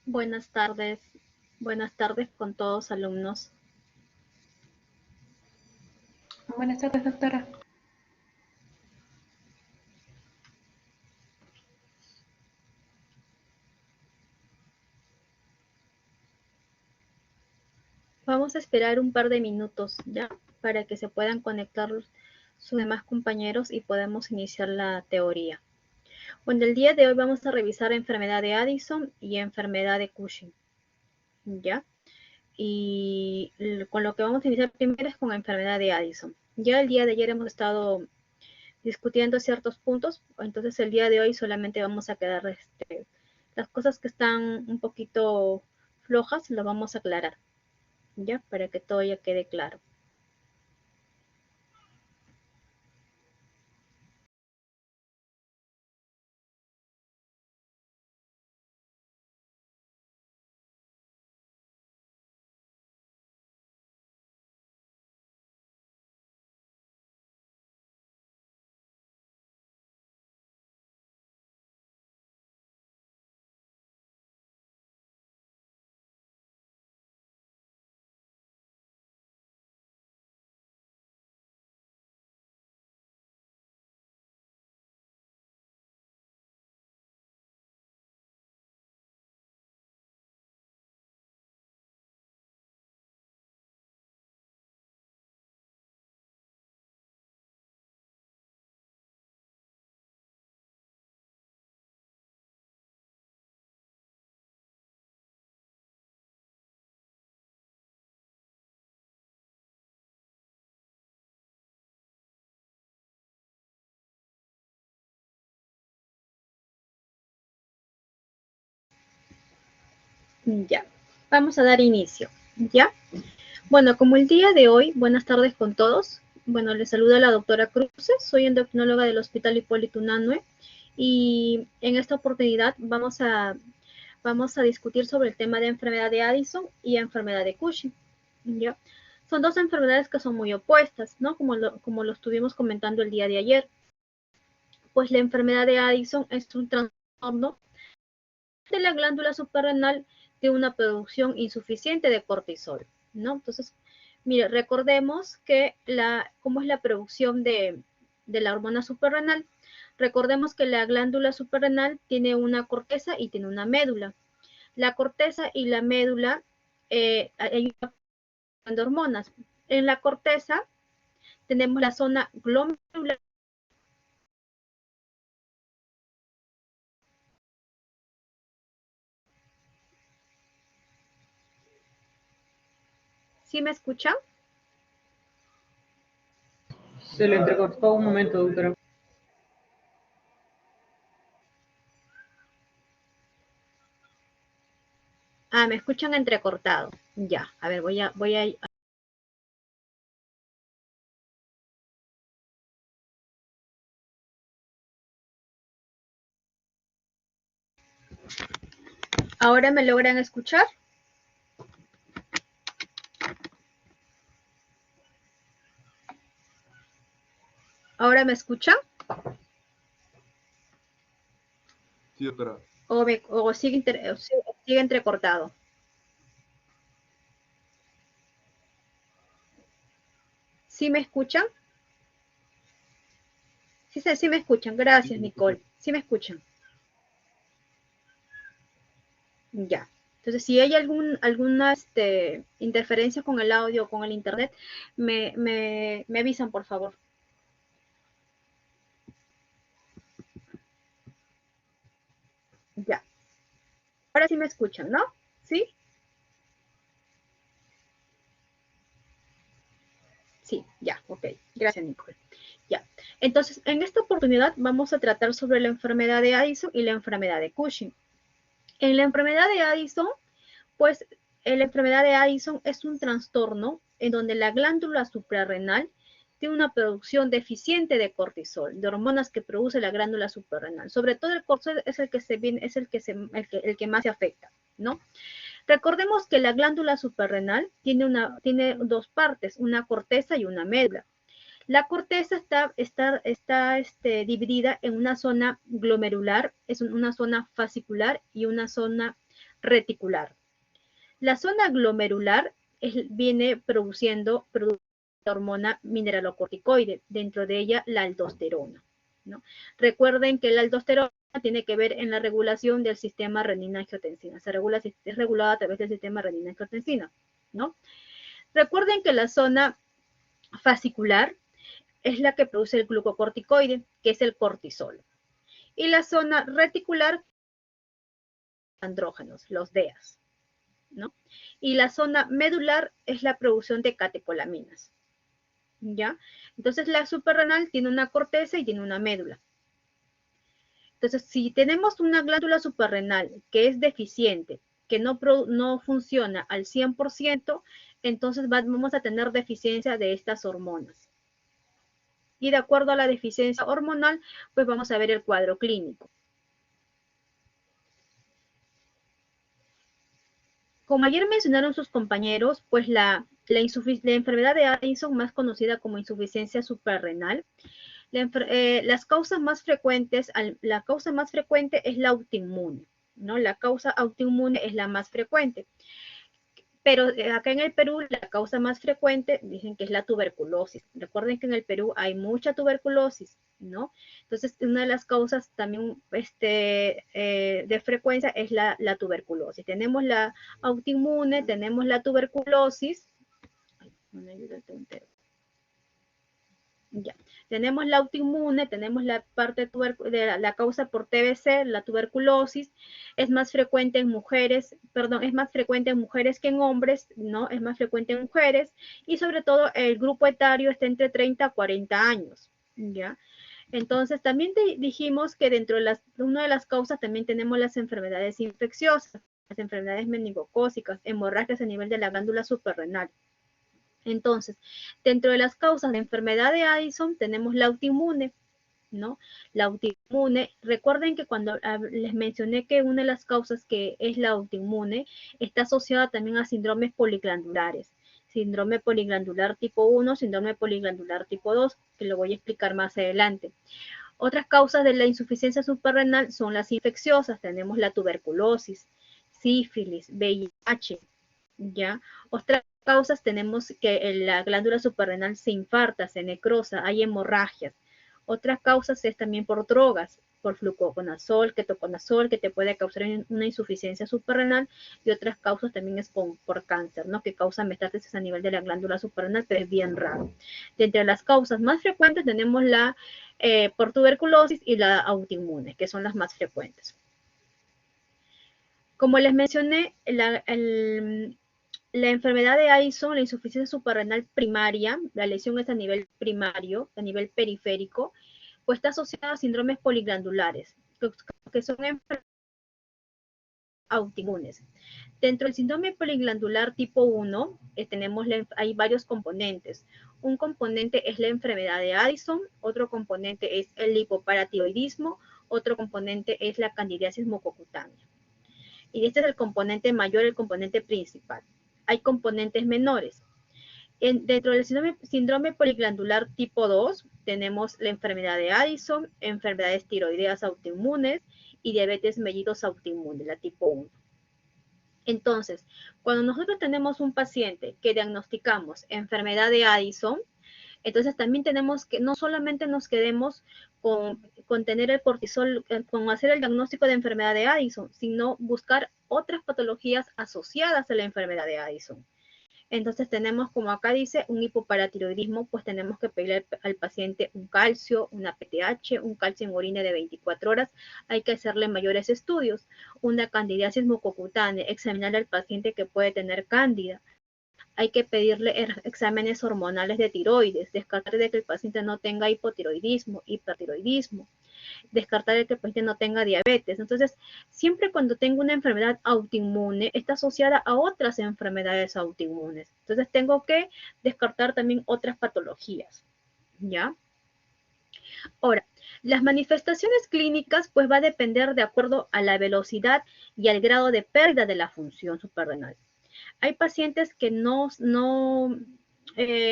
Buenas tardes con todos alumnos. Buenas tardes, doctora. Vamos a esperar un par de minutos ya para que se puedan conectar sus demás compañeros y podamos iniciar la teoría. Bueno, el día de hoy vamos a revisar enfermedad de Addison y enfermedad de Cushing, ¿ya? Y con lo que vamos a iniciar primero es con enfermedad de Addison. Ya el día de ayer hemos estado discutiendo ciertos puntos, entonces el día de hoy solamente vamos a quedar las cosas que están un poquito flojas, las vamos a aclarar, ya, para que todo ya quede claro. Ya, vamos a dar inicio, ¿ya? Bueno, como el día de hoy, buenas tardes con todos. Bueno, les saluda la doctora Cruces, soy endocrinóloga del Hospital Hipólito Unanue y en esta oportunidad vamos a discutir sobre el tema de enfermedad de Addison y enfermedad de Cushing, ¿ya? Son dos enfermedades que son muy opuestas, ¿no? Como lo estuvimos comentando el día de ayer. Pues la enfermedad de Addison es un trastorno de la glándula suprarrenal de una producción insuficiente de cortisol, ¿no? Entonces, mire, recordemos que cómo es la producción de la hormona suprarrenal. Recordemos que la glándula suprarrenal tiene una corteza y tiene una médula. La corteza y la médula hay de hormonas. En la corteza tenemos la zona glomerular. ¿Sí me escuchan? Se le entrecortó un momento, doctora. Ah, me escuchan entrecortado. Ya, a ver, voy a. ¿Ahora me logran escuchar? ¿Ahora me escuchan? Sí, doctora. ¿O sigue entrecortado? ¿Sí me escuchan? Sí me escuchan. Sí, Gracias, se le escucha. Nicole. ¿Sí me escuchan? Ya. Entonces, si hay alguna interferencia con el audio o con el internet, me avisan, por favor. Ya. Ahora sí me escuchan, ¿no? ¿Sí? Sí, ya, ok. Gracias, Nicole. Ya. Entonces, en esta oportunidad vamos a tratar sobre la enfermedad de Addison y la enfermedad de Cushing. En la enfermedad de Addison, pues la enfermedad de Addison es un trastorno en donde la glándula suprarrenal tiene una producción deficiente de cortisol, de hormonas que produce la glándula suprarrenal. Sobre todo el cortisol es el que se viene, es el que más se afecta, ¿no? Recordemos que la glándula suprarrenal tiene dos partes, una corteza y una médula. La corteza está dividida en una zona glomerular, es una zona fascicular y una zona reticular. La zona glomerular viene produciendo la hormona mineralocorticoide, dentro de ella la aldosterona, ¿no? Recuerden que la aldosterona tiene que ver en la regulación del sistema renina-angiotensina. Es regulada a través del sistema renina-angiotensina, ¿no? Recuerden que la zona fascicular es la que produce el glucocorticoide, que es el cortisol. Y la zona reticular, andrógenos, los DEAs, ¿no? Y la zona medular es la producción de catecolaminas, ¿ya? Entonces la suprarrenal tiene una corteza y tiene una médula. Entonces, si tenemos una glándula suprarrenal que es deficiente, que no funciona al 100%, entonces vamos a tener deficiencia de estas hormonas. Y de acuerdo a la deficiencia hormonal, pues vamos a ver el cuadro clínico. Como ayer mencionaron sus compañeros, pues la enfermedad de Addison, más conocida como insuficiencia suprarrenal, las causas más frecuentes, la causa más frecuente es la autoinmune, ¿no? La causa autoinmune es la más frecuente. Pero acá en el Perú la causa más frecuente dicen que es la tuberculosis. Recuerden que en el Perú hay mucha tuberculosis, ¿no? Entonces, una de las causas también de frecuencia es la tuberculosis. Tenemos la autoinmune, tenemos la tuberculosis. Ay, no me ayuda el puntero. Ya. Tenemos la autoinmune, tenemos la parte de la causa por TBC, la tuberculosis, es más frecuente en mujeres, es más frecuente en mujeres que en hombres, ¿no? Es más frecuente en mujeres y sobre todo el grupo etario está entre 30 a 40 años, ¿ya? Entonces también dijimos que dentro de una de las causas también tenemos las enfermedades infecciosas, las enfermedades meningocócicas, hemorragias a nivel de la glándula suprarrenal. Entonces, dentro de las causas de enfermedad de Addison tenemos la autoinmune, ¿no? La autoinmune, recuerden que cuando les mencioné que una de las causas que es la autoinmune está asociada también a síndromes poliglandulares. Síndrome poliglandular tipo 1, síndrome poliglandular tipo 2, que lo voy a explicar más adelante. Otras causas de la insuficiencia suprarrenal son las infecciosas. Tenemos la tuberculosis, sífilis, VIH, ¿ya? Otras causas tenemos que la glándula suprarrenal se infarta, se necrosa, hay hemorragias. Otras causas es también por drogas, por fluconazol, ketoconazol, que te puede causar una insuficiencia suprarrenal, y otras causas también es por cáncer, ¿no? Que causa metástasis a nivel de la glándula suprarrenal, pero es bien raro. De entre las causas más frecuentes tenemos la por tuberculosis y la autoinmune, que son las más frecuentes. Como les mencioné, la enfermedad de Addison, la insuficiencia suprarrenal primaria, la lesión es a nivel primario, a nivel periférico, pues está asociada a síndromes poliglandulares, que son enfermedades autoinmunes. Dentro del síndrome poliglandular tipo 1, hay varios componentes. Un componente es la enfermedad de Addison, otro componente es el hipoparatiroidismo, otro componente es la candidiasis mucocutánea. Y este es el componente mayor, el componente principal. Hay componentes menores. Dentro del síndrome poliglandular tipo 2 tenemos la enfermedad de Addison, enfermedades tiroideas autoinmunes y diabetes mellitus autoinmune, la tipo 1. Entonces, cuando nosotros tenemos un paciente que diagnosticamos enfermedad de Addison, entonces también tenemos que no solamente nos quedemos con tener el cortisol, con hacer el diagnóstico de enfermedad de Addison, sino buscar otras patologías asociadas a la enfermedad de Addison. Entonces tenemos, como acá dice, un hipoparatiroidismo, pues tenemos que pedirle al paciente un calcio, una PTH, un calcio en orina de 24 horas. Hay que hacerle mayores estudios. Una candidiasis mucocutánea, examinar al paciente que puede tener cándida. Hay que pedirle exámenes hormonales de tiroides, descartar de que el paciente no tenga hipotiroidismo, hipertiroidismo, descartar de que el paciente no tenga diabetes. Entonces, siempre cuando tengo una enfermedad autoinmune, está asociada a otras enfermedades autoinmunes. Entonces, tengo que descartar también otras patologías, ¿ya? Ahora, las manifestaciones clínicas pues va a depender de acuerdo a la velocidad y al grado de pérdida de la función suprarrenal. Hay pacientes que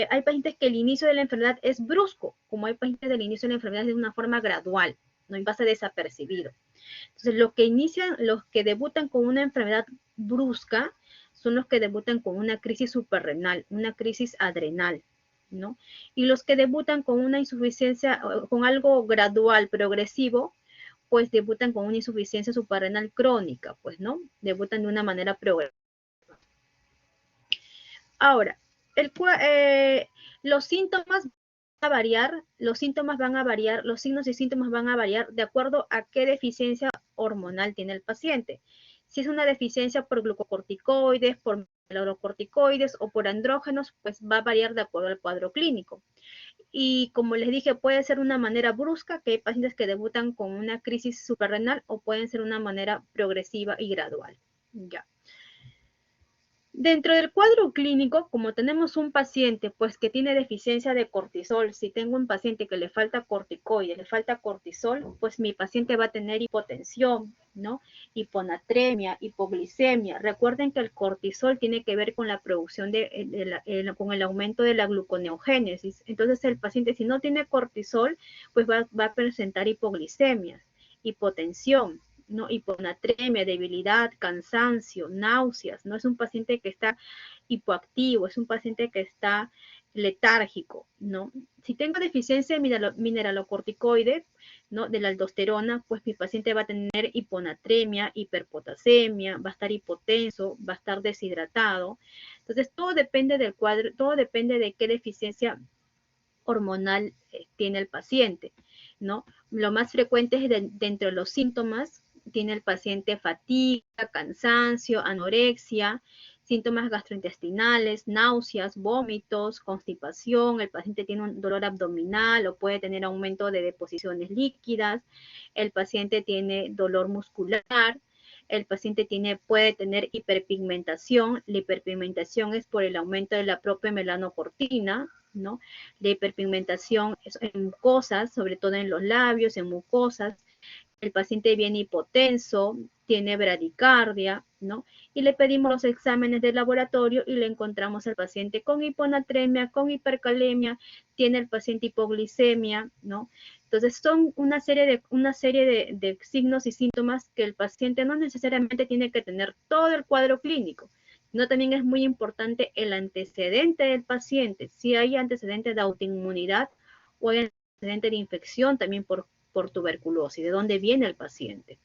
hay pacientes que el inicio de la enfermedad es brusco, como hay pacientes que el inicio de la enfermedad es de una forma gradual, ¿no? Y pasa desapercibido. Entonces, los que debutan con una enfermedad brusca son los que debutan con una crisis suprarrenal, una crisis adrenal, ¿no? Y los que debutan con una insuficiencia, con algo gradual, progresivo, pues debutan con una insuficiencia suprarrenal crónica, pues, ¿no? Debutan de una manera progresiva. Ahora, los síntomas van a variar, los signos y síntomas van a variar de acuerdo a qué deficiencia hormonal tiene el paciente. Si es una deficiencia por glucocorticoides, por melanocorticoides o por andrógenos, pues va a variar de acuerdo al cuadro clínico. Y como les dije, puede ser una manera brusca, que hay pacientes que debutan con una crisis suprarrenal, o pueden ser una manera progresiva y gradual. Ya. Dentro del cuadro clínico, como tenemos un paciente pues que tiene deficiencia de cortisol, si tengo un paciente que le falta corticoide, le falta cortisol, pues mi paciente va a tener hipotensión, ¿no? Hiponatremia, hipoglicemia. Recuerden que el cortisol tiene que ver con la producción con el aumento de la gluconeogénesis. Entonces el paciente, si no tiene cortisol, pues va a presentar hipoglicemias, hipotensión, ¿no? Hiponatremia, debilidad, cansancio, náuseas, no es un paciente que está hipoactivo, es un paciente que está letárgico, ¿no? Si tengo deficiencia de mineralocorticoide, ¿no? De la aldosterona, pues mi paciente va a tener hiponatremia, hiperpotasemia, va a estar hipotenso, va a estar deshidratado. Entonces, todo depende del cuadro, todo depende de qué deficiencia hormonal tiene el paciente, ¿no? Lo más frecuente es dentro de los síntomas, tiene el paciente fatiga, cansancio, anorexia, síntomas gastrointestinales, náuseas, vómitos, constipación, el paciente tiene un dolor abdominal o puede tener aumento de deposiciones líquidas, el paciente tiene dolor muscular, el paciente puede tener hiperpigmentación. La hiperpigmentación es por el aumento de la propia melanocortina, ¿no? La hiperpigmentación es en mucosas, sobre todo en los labios, en mucosas. El paciente viene hipotenso, tiene bradicardia, ¿no? Y le pedimos los exámenes de laboratorio y le encontramos al paciente con hiponatremia, con hipercalemia, tiene el paciente hipoglicemia, ¿no? Entonces son una serie de signos y síntomas que el paciente no necesariamente tiene que tener todo el cuadro clínico. No, también es muy importante el antecedente del paciente, si hay antecedentes de autoinmunidad o hay antecedente de infección también por tuberculosis, de dónde viene el paciente,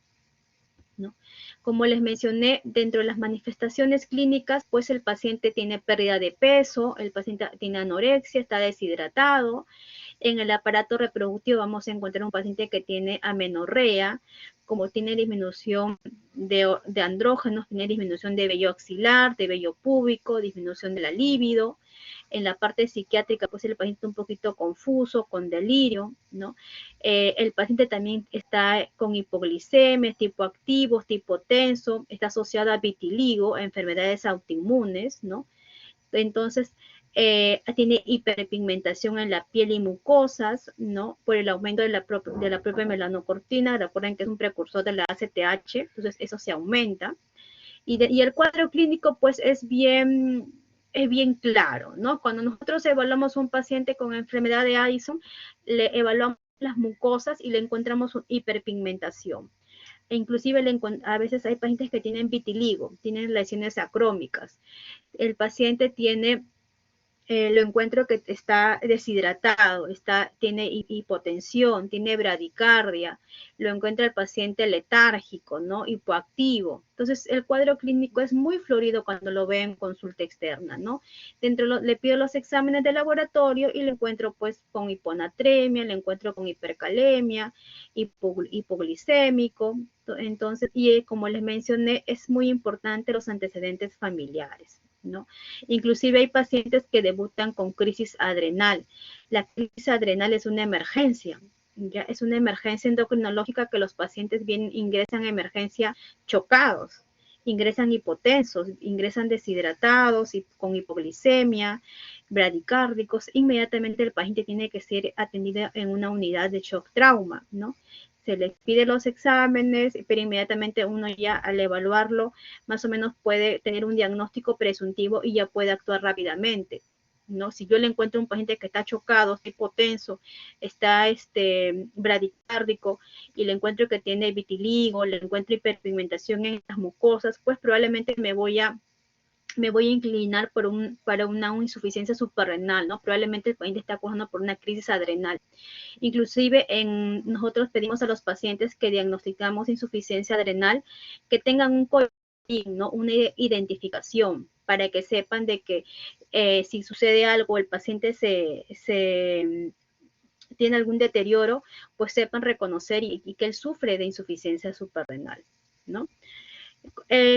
¿no? Como les mencioné, dentro de las manifestaciones clínicas, pues el paciente tiene pérdida de peso, el paciente tiene anorexia, está deshidratado. En el aparato reproductivo vamos a encontrar un paciente que tiene amenorrea, como tiene disminución de andrógenos, tiene disminución de vello axilar, de vello púbico, disminución de la libido. En la parte psiquiátrica, pues el paciente un poquito confuso, con delirio, ¿no? El paciente también está con hipoglicemia, tipo activo, tipo tenso, está asociado a vitiligo, a enfermedades autoinmunes, ¿no? Entonces, tiene hiperpigmentación en la piel y mucosas, ¿no? Por el aumento de la propia melanocortina. Recuerden que es un precursor de la ACTH, entonces eso se aumenta. Y el cuadro clínico, pues, es bien claro, ¿no? Cuando nosotros evaluamos un paciente con enfermedad de Addison, le evaluamos las mucosas y le encontramos hiperpigmentación. E inclusive a veces hay pacientes que tienen vitiligo, tienen lesiones acrómicas. El paciente tiene, lo encuentro que está deshidratado, tiene hipotensión, tiene bradicardia, lo encuentra el paciente letárgico, ¿no? Hipoactivo. Entonces, el cuadro clínico es muy florido cuando lo ve en consulta externa, ¿no? Le pido los exámenes de laboratorio y le encuentro pues con hiponatremia, le encuentro con hipercalemia, hipoglicémico. Entonces, y como les mencioné, es muy importante los antecedentes familiares, ¿no? Inclusive hay pacientes que debutan con crisis adrenal. La crisis adrenal es una emergencia, ya es una emergencia endocrinológica que los pacientes ingresan a emergencia chocados, ingresan hipotensos, ingresan deshidratados y con hipoglicemia, bradicárdicos. Inmediatamente el paciente tiene que ser atendido en una unidad de shock trauma, ¿no? Se les pide los exámenes, pero inmediatamente uno ya al evaluarlo más o menos puede tener un diagnóstico presuntivo y ya puede actuar rápidamente, ¿no? Si yo le encuentro un paciente que está chocado, está hipotenso, está bradicárdico, y le encuentro que tiene vitiligo, le encuentro hiperpigmentación en las mucosas, pues probablemente me voy a inclinar para una insuficiencia suprarrenal, ¿no? Probablemente el paciente está pasando por una crisis adrenal. Inclusive nosotros pedimos a los pacientes que diagnosticamos insuficiencia adrenal que tengan un código, ¿no? Una identificación para que sepan de que si sucede algo, el paciente tiene algún deterioro, pues sepan reconocer y que él sufre de insuficiencia suprarrenal, ¿no?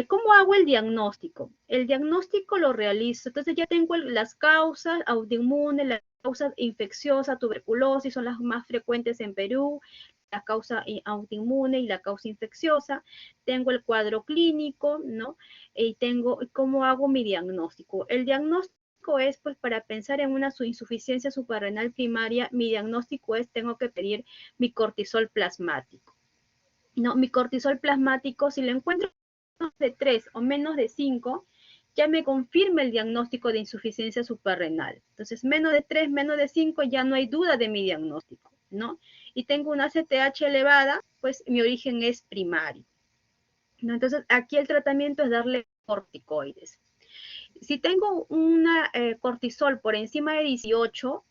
¿Cómo hago el diagnóstico? El diagnóstico lo realizo, entonces ya tengo las causas autoinmunes, las causas infecciosas, tuberculosis son las más frecuentes en Perú, la causa autoinmune y la causa infecciosa, tengo el cuadro clínico, ¿no? Y tengo, ¿cómo hago mi diagnóstico? El diagnóstico es, pues, para pensar en una insuficiencia suprarrenal primaria, mi diagnóstico es, tengo que pedir mi cortisol plasmático, ¿no? Mi cortisol plasmático, si lo encuentro de 3 o menos de 5, ya me confirma el diagnóstico de insuficiencia suprarrenal. Entonces, menos de 3, menos de 5, ya no hay duda de mi diagnóstico, ¿no? Y tengo una ACTH elevada, pues mi origen es primario, ¿no? Entonces, aquí el tratamiento es darle corticoides. Si tengo una cortisol por encima de 18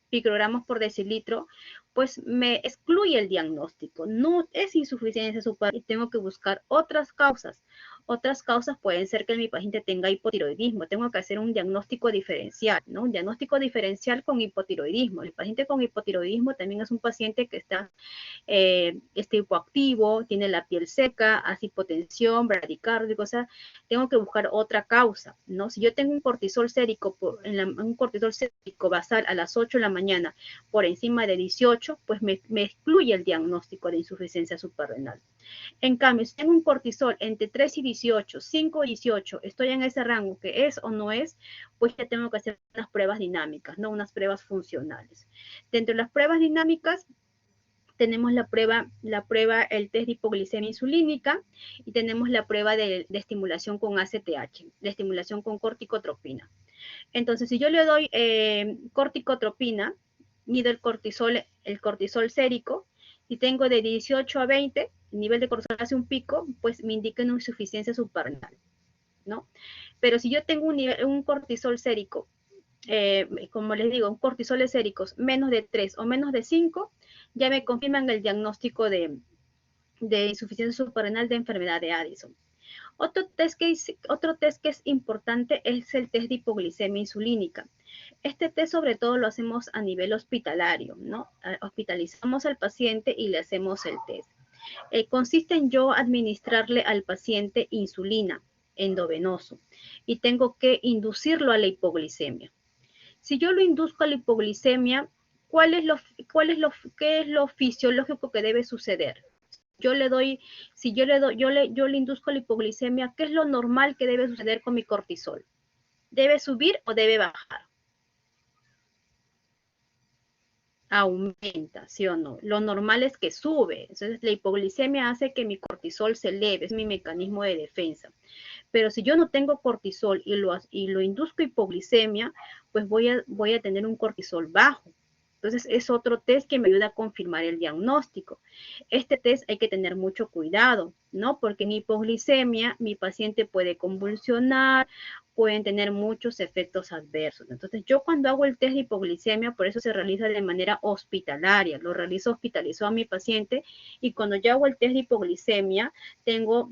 picogramos por decilitro, pues me excluye el diagnóstico. No es insuficiencia suprarrenal y tengo que buscar otras causas. Otras causas pueden ser que mi paciente tenga hipotiroidismo. Tengo que hacer un diagnóstico diferencial, ¿no? Un diagnóstico diferencial con hipotiroidismo. El paciente con hipotiroidismo también es un paciente que está hipoactivo, tiene la piel seca, hace hipotensión, bradicárdico, o sea, tengo que buscar otra causa, ¿no? Si yo tengo un cortisol sérico, un cortisol sérico basal a las 8 de la mañana por encima de 18, pues me excluye el diagnóstico de insuficiencia suprarrenal. En cambio, si tengo un cortisol entre 3 y 18, 5 y 18, estoy en ese rango que es o no es, pues ya tengo que hacer unas pruebas dinámicas, ¿no? Unas pruebas funcionales. Dentro de las pruebas dinámicas, tenemos la prueba, el test de hipoglicemia insulínica, y tenemos la prueba de estimulación con ACTH, de estimulación con corticotropina. Entonces, si yo le doy corticotropina, mido el cortisol sérico, y tengo de 18 a 20, el nivel de cortisol hace un pico, pues me indica una insuficiencia suprarrenal, ¿no? Pero si yo tengo un cortisol sérico, como les digo, un cortisoles séricos menos de 3 o menos de 5, ya me confirman el diagnóstico de insuficiencia suprarrenal de enfermedad de Addison. Otro test que es importante es el test de hipoglicemia insulínica. Este test sobre todo lo hacemos a nivel hospitalario, ¿no? Hospitalizamos al paciente y le hacemos el test. Consiste en yo administrarle al paciente insulina endovenoso y tengo que inducirlo a la hipoglicemia. Si yo lo induzco a la hipoglicemia, ¿qué es lo fisiológico que debe suceder? Yo le induzco a la hipoglicemia, ¿qué es lo normal que debe suceder con mi cortisol? ¿Debe subir o debe bajar? Aumenta, ¿sí o no? Lo normal es que sube. Entonces, la hipoglicemia hace que mi cortisol se eleve, es mi mecanismo de defensa. Pero si yo no tengo cortisol y lo induzco a hipoglicemia, pues voy a tener un cortisol bajo. Entonces, es otro test que me ayuda a confirmar el diagnóstico. Este test hay que tener mucho cuidado, ¿no? Porque en hipoglicemia mi paciente puede convulsionar, pueden tener muchos efectos adversos. Entonces, yo cuando hago el test de hipoglicemia, por eso se realiza de manera hospitalaria, lo realizo hospitalizado a mi paciente, y cuando yo hago el test de hipoglicemia, tengo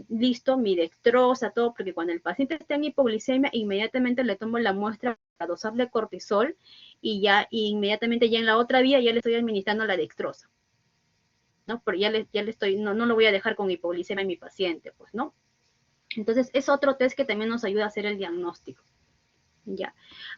listo mi dextrosa, todo, porque cuando el paciente está en hipoglicemia, inmediatamente le tomo la muestra para dosarle cortisol, y inmediatamente ya en la otra vía ya le estoy administrando la dextrosa, ¿no? Pero ya le estoy, no lo voy a dejar con hipoglicemia a mi paciente, pues, ¿no? Entonces, es otro test que también nos ayuda a hacer el diagnóstico. Ya.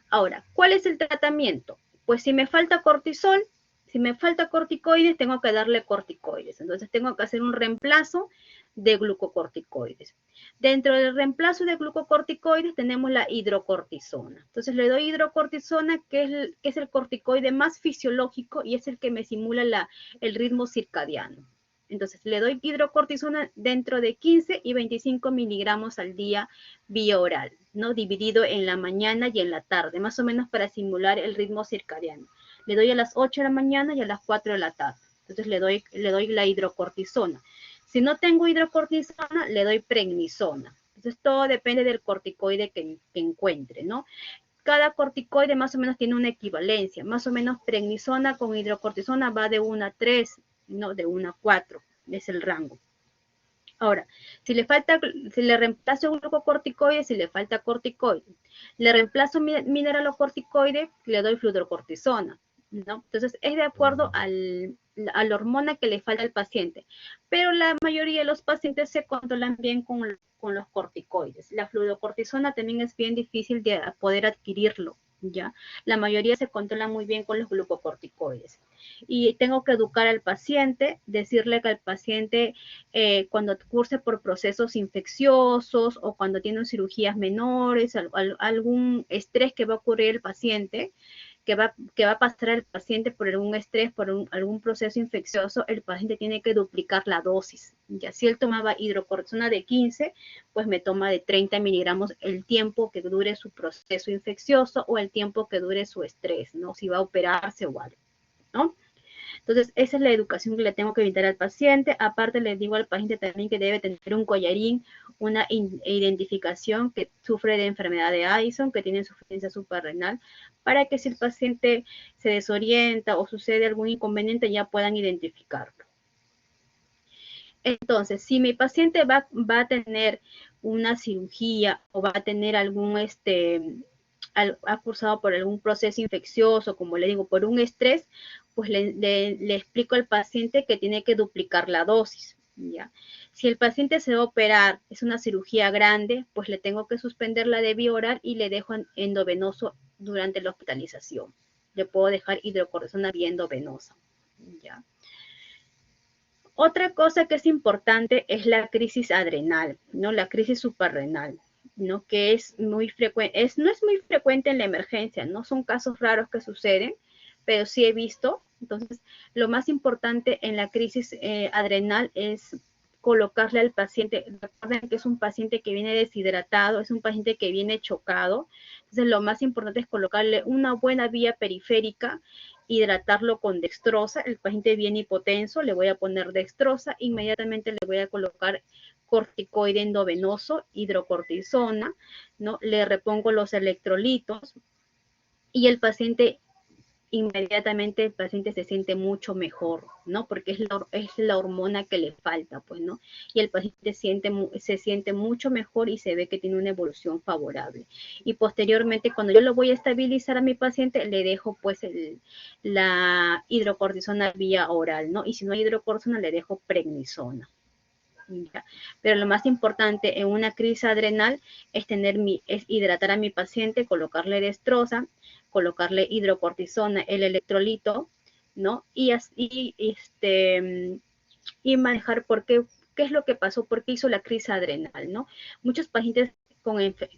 Ahora, ¿cuál es el tratamiento? Pues si me falta cortisol, si me falta corticoides, tengo que darle corticoides. Entonces, tengo que hacer un reemplazo de glucocorticoides. Dentro del reemplazo de glucocorticoides tenemos la hidrocortisona. Entonces, le doy hidrocortisona, que es el corticoide más fisiológico y es el que me simula el ritmo circadiano, Entonces, le doy hidrocortisona dentro de 15 y 25 miligramos al día vía oral, ¿no? Dividido en la mañana y en la tarde, más o menos para simular el ritmo circadiano. Le doy a las 8 de la mañana y a las 4 de la tarde. Entonces, le doy la hidrocortisona. Si no tengo hidrocortisona, le doy prednisona. Entonces, todo depende del corticoide que encuentre, ¿no? Cada corticoide más o menos tiene una equivalencia. Más o menos prednisona con hidrocortisona va de 1 a 3, no, de 1 a 4, es el rango. Ahora, si le reemplazo un glucocorticoide, si le falta corticoide, le reemplazo mineralocorticoide, le doy fludrocortisona, ¿no? Entonces, es de acuerdo a la hormona que le falta al paciente. Pero la mayoría de los pacientes se controlan bien con los corticoides. La fludrocortisona también es bien difícil de poder adquirirlo, ¿ya? La mayoría se controla muy bien con los glucocorticoides. Y tengo que educar al paciente, decirle que al paciente cuando curse por procesos infecciosos o cuando tiene cirugías menores, algún estrés que va a ocurrir el paciente, que va a pasar el paciente por algún estrés, por algún proceso infeccioso, el paciente tiene que duplicar la dosis. Ya si él tomaba hidrocortisona de 15, pues me toma de 30 miligramos el tiempo que dure su proceso infeccioso o el tiempo que dure su estrés, ¿no? Si va a operarse o algo, ¿no? Entonces, esa es la educación que le tengo que brindar al paciente. Aparte, le digo al paciente también que debe tener un collarín, una identificación que sufre de enfermedad de Addison, que tiene insuficiencia suprarrenal, para que si el paciente se desorienta o sucede algún inconveniente, ya puedan identificarlo. Entonces, si mi paciente va a tener una cirugía o va a tener algún, ha cursado por algún proceso infeccioso, como le digo, por un estrés, pues le explico al paciente que tiene que duplicar la dosis, ¿ya? Si el paciente se va a operar, es una cirugía grande, pues le tengo que suspender la de vía oral y le dejo endovenoso durante la hospitalización. Le puedo dejar hidrocortisona vía endovenosa, ¿ya? Otra cosa que es importante es la crisis adrenal, ¿no? La crisis suprarrenal, ¿no? Que es muy frecuente, no es muy frecuente en la emergencia, no son casos raros que suceden, pero sí he visto. Entonces, lo más importante en la crisis adrenal es colocarle al paciente, recuerden que es un paciente que viene deshidratado, es un paciente que viene chocado, entonces lo más importante es colocarle una buena vía periférica, hidratarlo con dextrosa, el paciente viene hipotenso, le voy a poner dextrosa, inmediatamente le voy a colocar corticoide endovenoso, hidrocortisona, ¿no? Le repongo los electrolitos y el paciente inmediatamente el paciente se siente mucho mejor, ¿no? Porque es la hormona que le falta, pues, ¿no? Y el paciente se siente mucho mejor y se ve que tiene una evolución favorable. Y posteriormente, cuando yo lo voy a estabilizar a mi paciente, le dejo, pues, la hidrocortisona vía oral, ¿no? Y si no hay hidrocortisona, le dejo prednisona. ¿Ya? Pero lo más importante en una crisis adrenal es hidratar a mi paciente, colocarle destroza, colocarle hidrocortisona, el electrolito, ¿no? Y manejar qué es lo que pasó, por qué hizo la crisis adrenal, ¿no? Muchos pacientes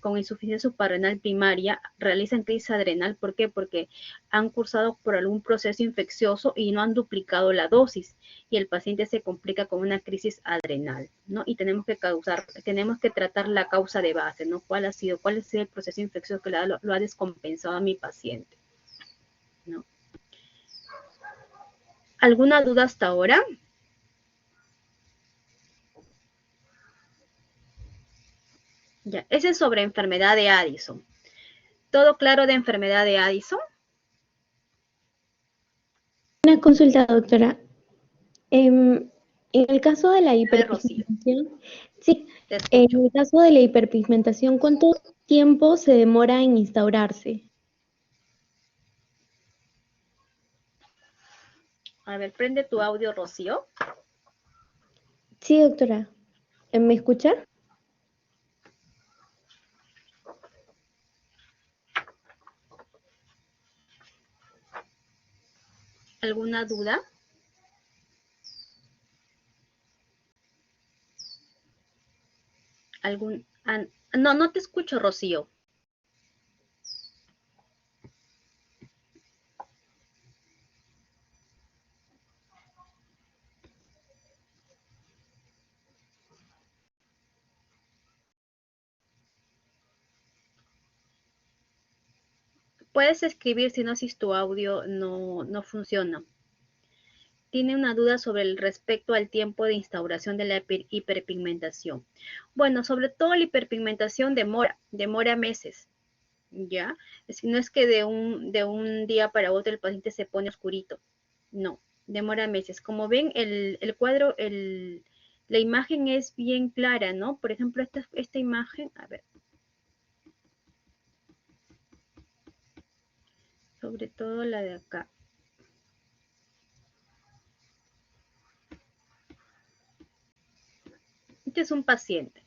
con insuficiencia suprarrenal primaria realizan crisis adrenal, ¿por qué? Porque han cursado por algún proceso infeccioso y no han duplicado la dosis y el paciente se complica con una crisis adrenal, ¿no? Y tenemos que tratar la causa de base, ¿no? ¿Cuál ha sido el proceso infeccioso que lo ha descompensado a mi paciente, ¿no? ¿Alguna duda hasta ahora? Ya, ese es sobre enfermedad de Addison. ¿Todo claro de enfermedad de Addison? Una consulta, doctora. En el caso de la Rocío, hiperpigmentación, sí, te en escucho. el caso de la hiperpigmentación, ¿cuánto tiempo se demora en instaurarse? A ver, prende tu audio, Rocío. Sí, doctora. ¿Me escucha? ¿Alguna duda? No, no te escucho, Rocío. Puedes escribir, si no, si tu audio no funciona. Tiene una duda sobre el respecto al tiempo de instauración de la hiperpigmentación. Bueno, sobre todo la hiperpigmentación demora meses, ¿ya? No es que de un día para otro el paciente se pone oscurito, no, demora meses. Como ven, el cuadro, la imagen es bien clara, ¿no? Por ejemplo, esta imagen, a ver, sobre todo la de acá. Este es un paciente.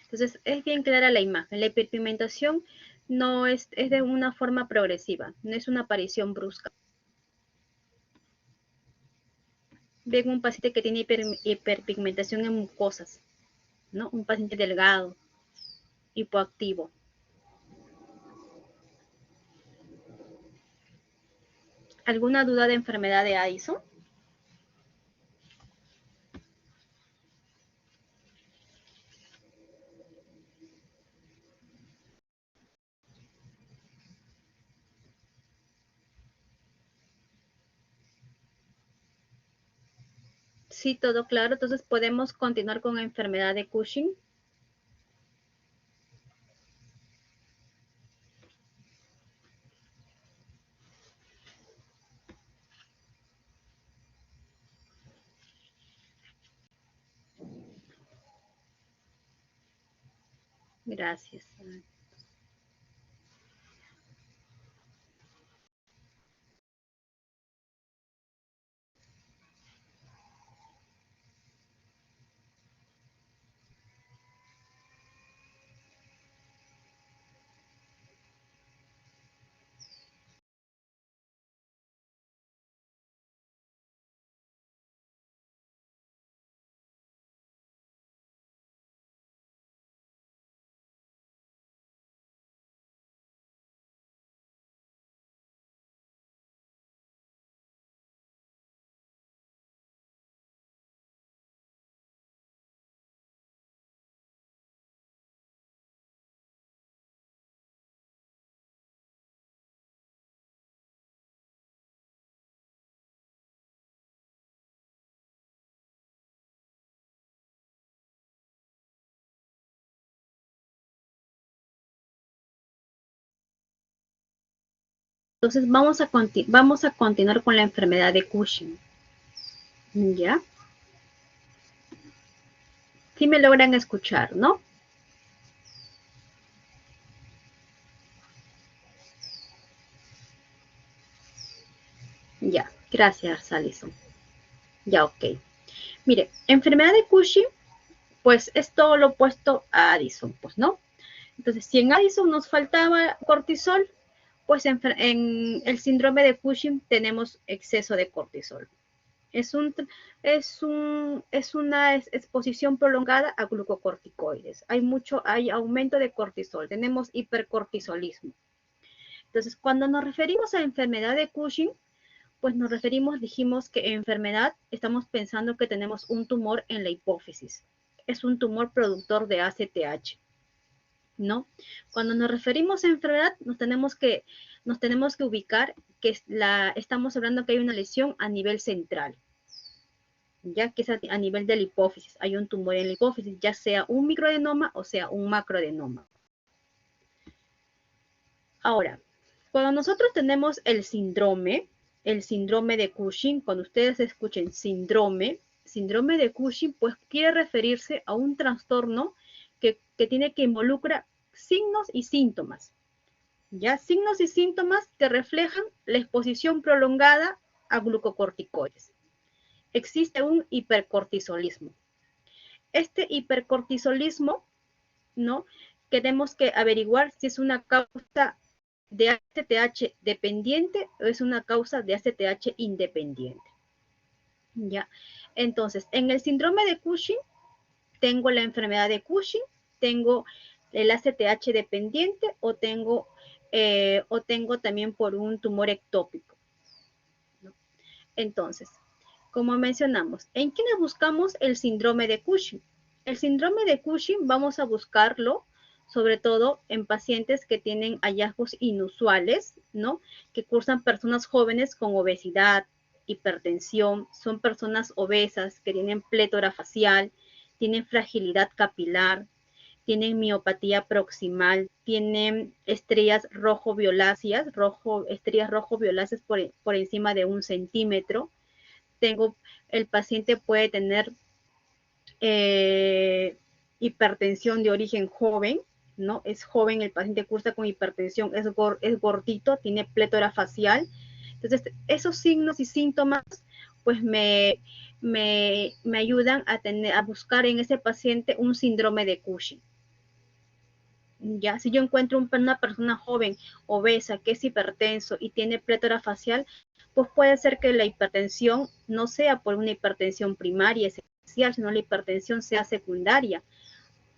Entonces, es bien clara la imagen. La hiperpigmentación no es de una forma progresiva, no es una aparición brusca. Ven un paciente que tiene hiperpigmentación en mucosas, ¿no? Un paciente delgado, hipoactivo. ¿Alguna duda de enfermedad de Addison? Sí, todo claro. Entonces podemos continuar con la enfermedad de Cushing. Gracias. Entonces vamos a continuar con la enfermedad de Cushing. ¿Ya? Sí me logran escuchar, ¿no? Ya, gracias, Alison. Ya, ok. Mire, enfermedad de Cushing, pues es todo lo opuesto a Addison, pues, ¿no? Entonces, si en Addison nos faltaba cortisol, pues en el síndrome de Cushing tenemos exceso de cortisol. Es una exposición prolongada a glucocorticoides. Hay aumento de cortisol, tenemos hipercortisolismo. Entonces, cuando nos referimos a enfermedad de Cushing, pues dijimos que enfermedad, estamos pensando que tenemos un tumor en la hipófisis. Es un tumor productor de ACTH, ¿no? Cuando nos referimos a enfermedad, nos tenemos que ubicar que estamos hablando que hay una lesión a nivel central, ya que es a nivel de la hipófisis. Hay un tumor en la hipófisis, ya sea un microadenoma o sea un macroadenoma. Ahora, cuando nosotros tenemos el síndrome de Cushing, cuando ustedes escuchen síndrome de Cushing, pues quiere referirse a un trastorno que involucra signos y síntomas. ¿Ya? Signos y síntomas que reflejan la exposición prolongada a glucocorticoides. Existe un hipercortisolismo. Este hipercortisolismo, ¿no? Tenemos que averiguar si es una causa de ACTH dependiente o es una causa de ACTH independiente. ¿Ya? Entonces, en el síndrome de Cushing, tengo la enfermedad de Cushing, tengo el ACTH dependiente o tengo también por un tumor ectópico, ¿no? Entonces, como mencionamos, ¿en quiénes buscamos el síndrome de Cushing? El síndrome de Cushing vamos a buscarlo sobre todo en pacientes que tienen hallazgos inusuales, ¿no? Que cursan personas jóvenes con obesidad, hipertensión, son personas obesas que tienen plétora facial, tienen fragilidad capilar, tienen miopatía proximal, tienen estrellas rojo-violáceas, estrellas rojo-violáceas por encima de 1 centímetro. El paciente puede tener hipertensión de origen joven, ¿no? Es joven, el paciente cursa con hipertensión, es gordito, tiene plétora facial. Entonces, esos signos y síntomas, pues me ayudan a buscar en ese paciente un síndrome de Cushing. Ya, si yo encuentro una persona joven, obesa, que es hipertenso y tiene plétora facial, pues puede ser que la hipertensión no sea por una hipertensión primaria esencial, sino la hipertensión sea secundaria.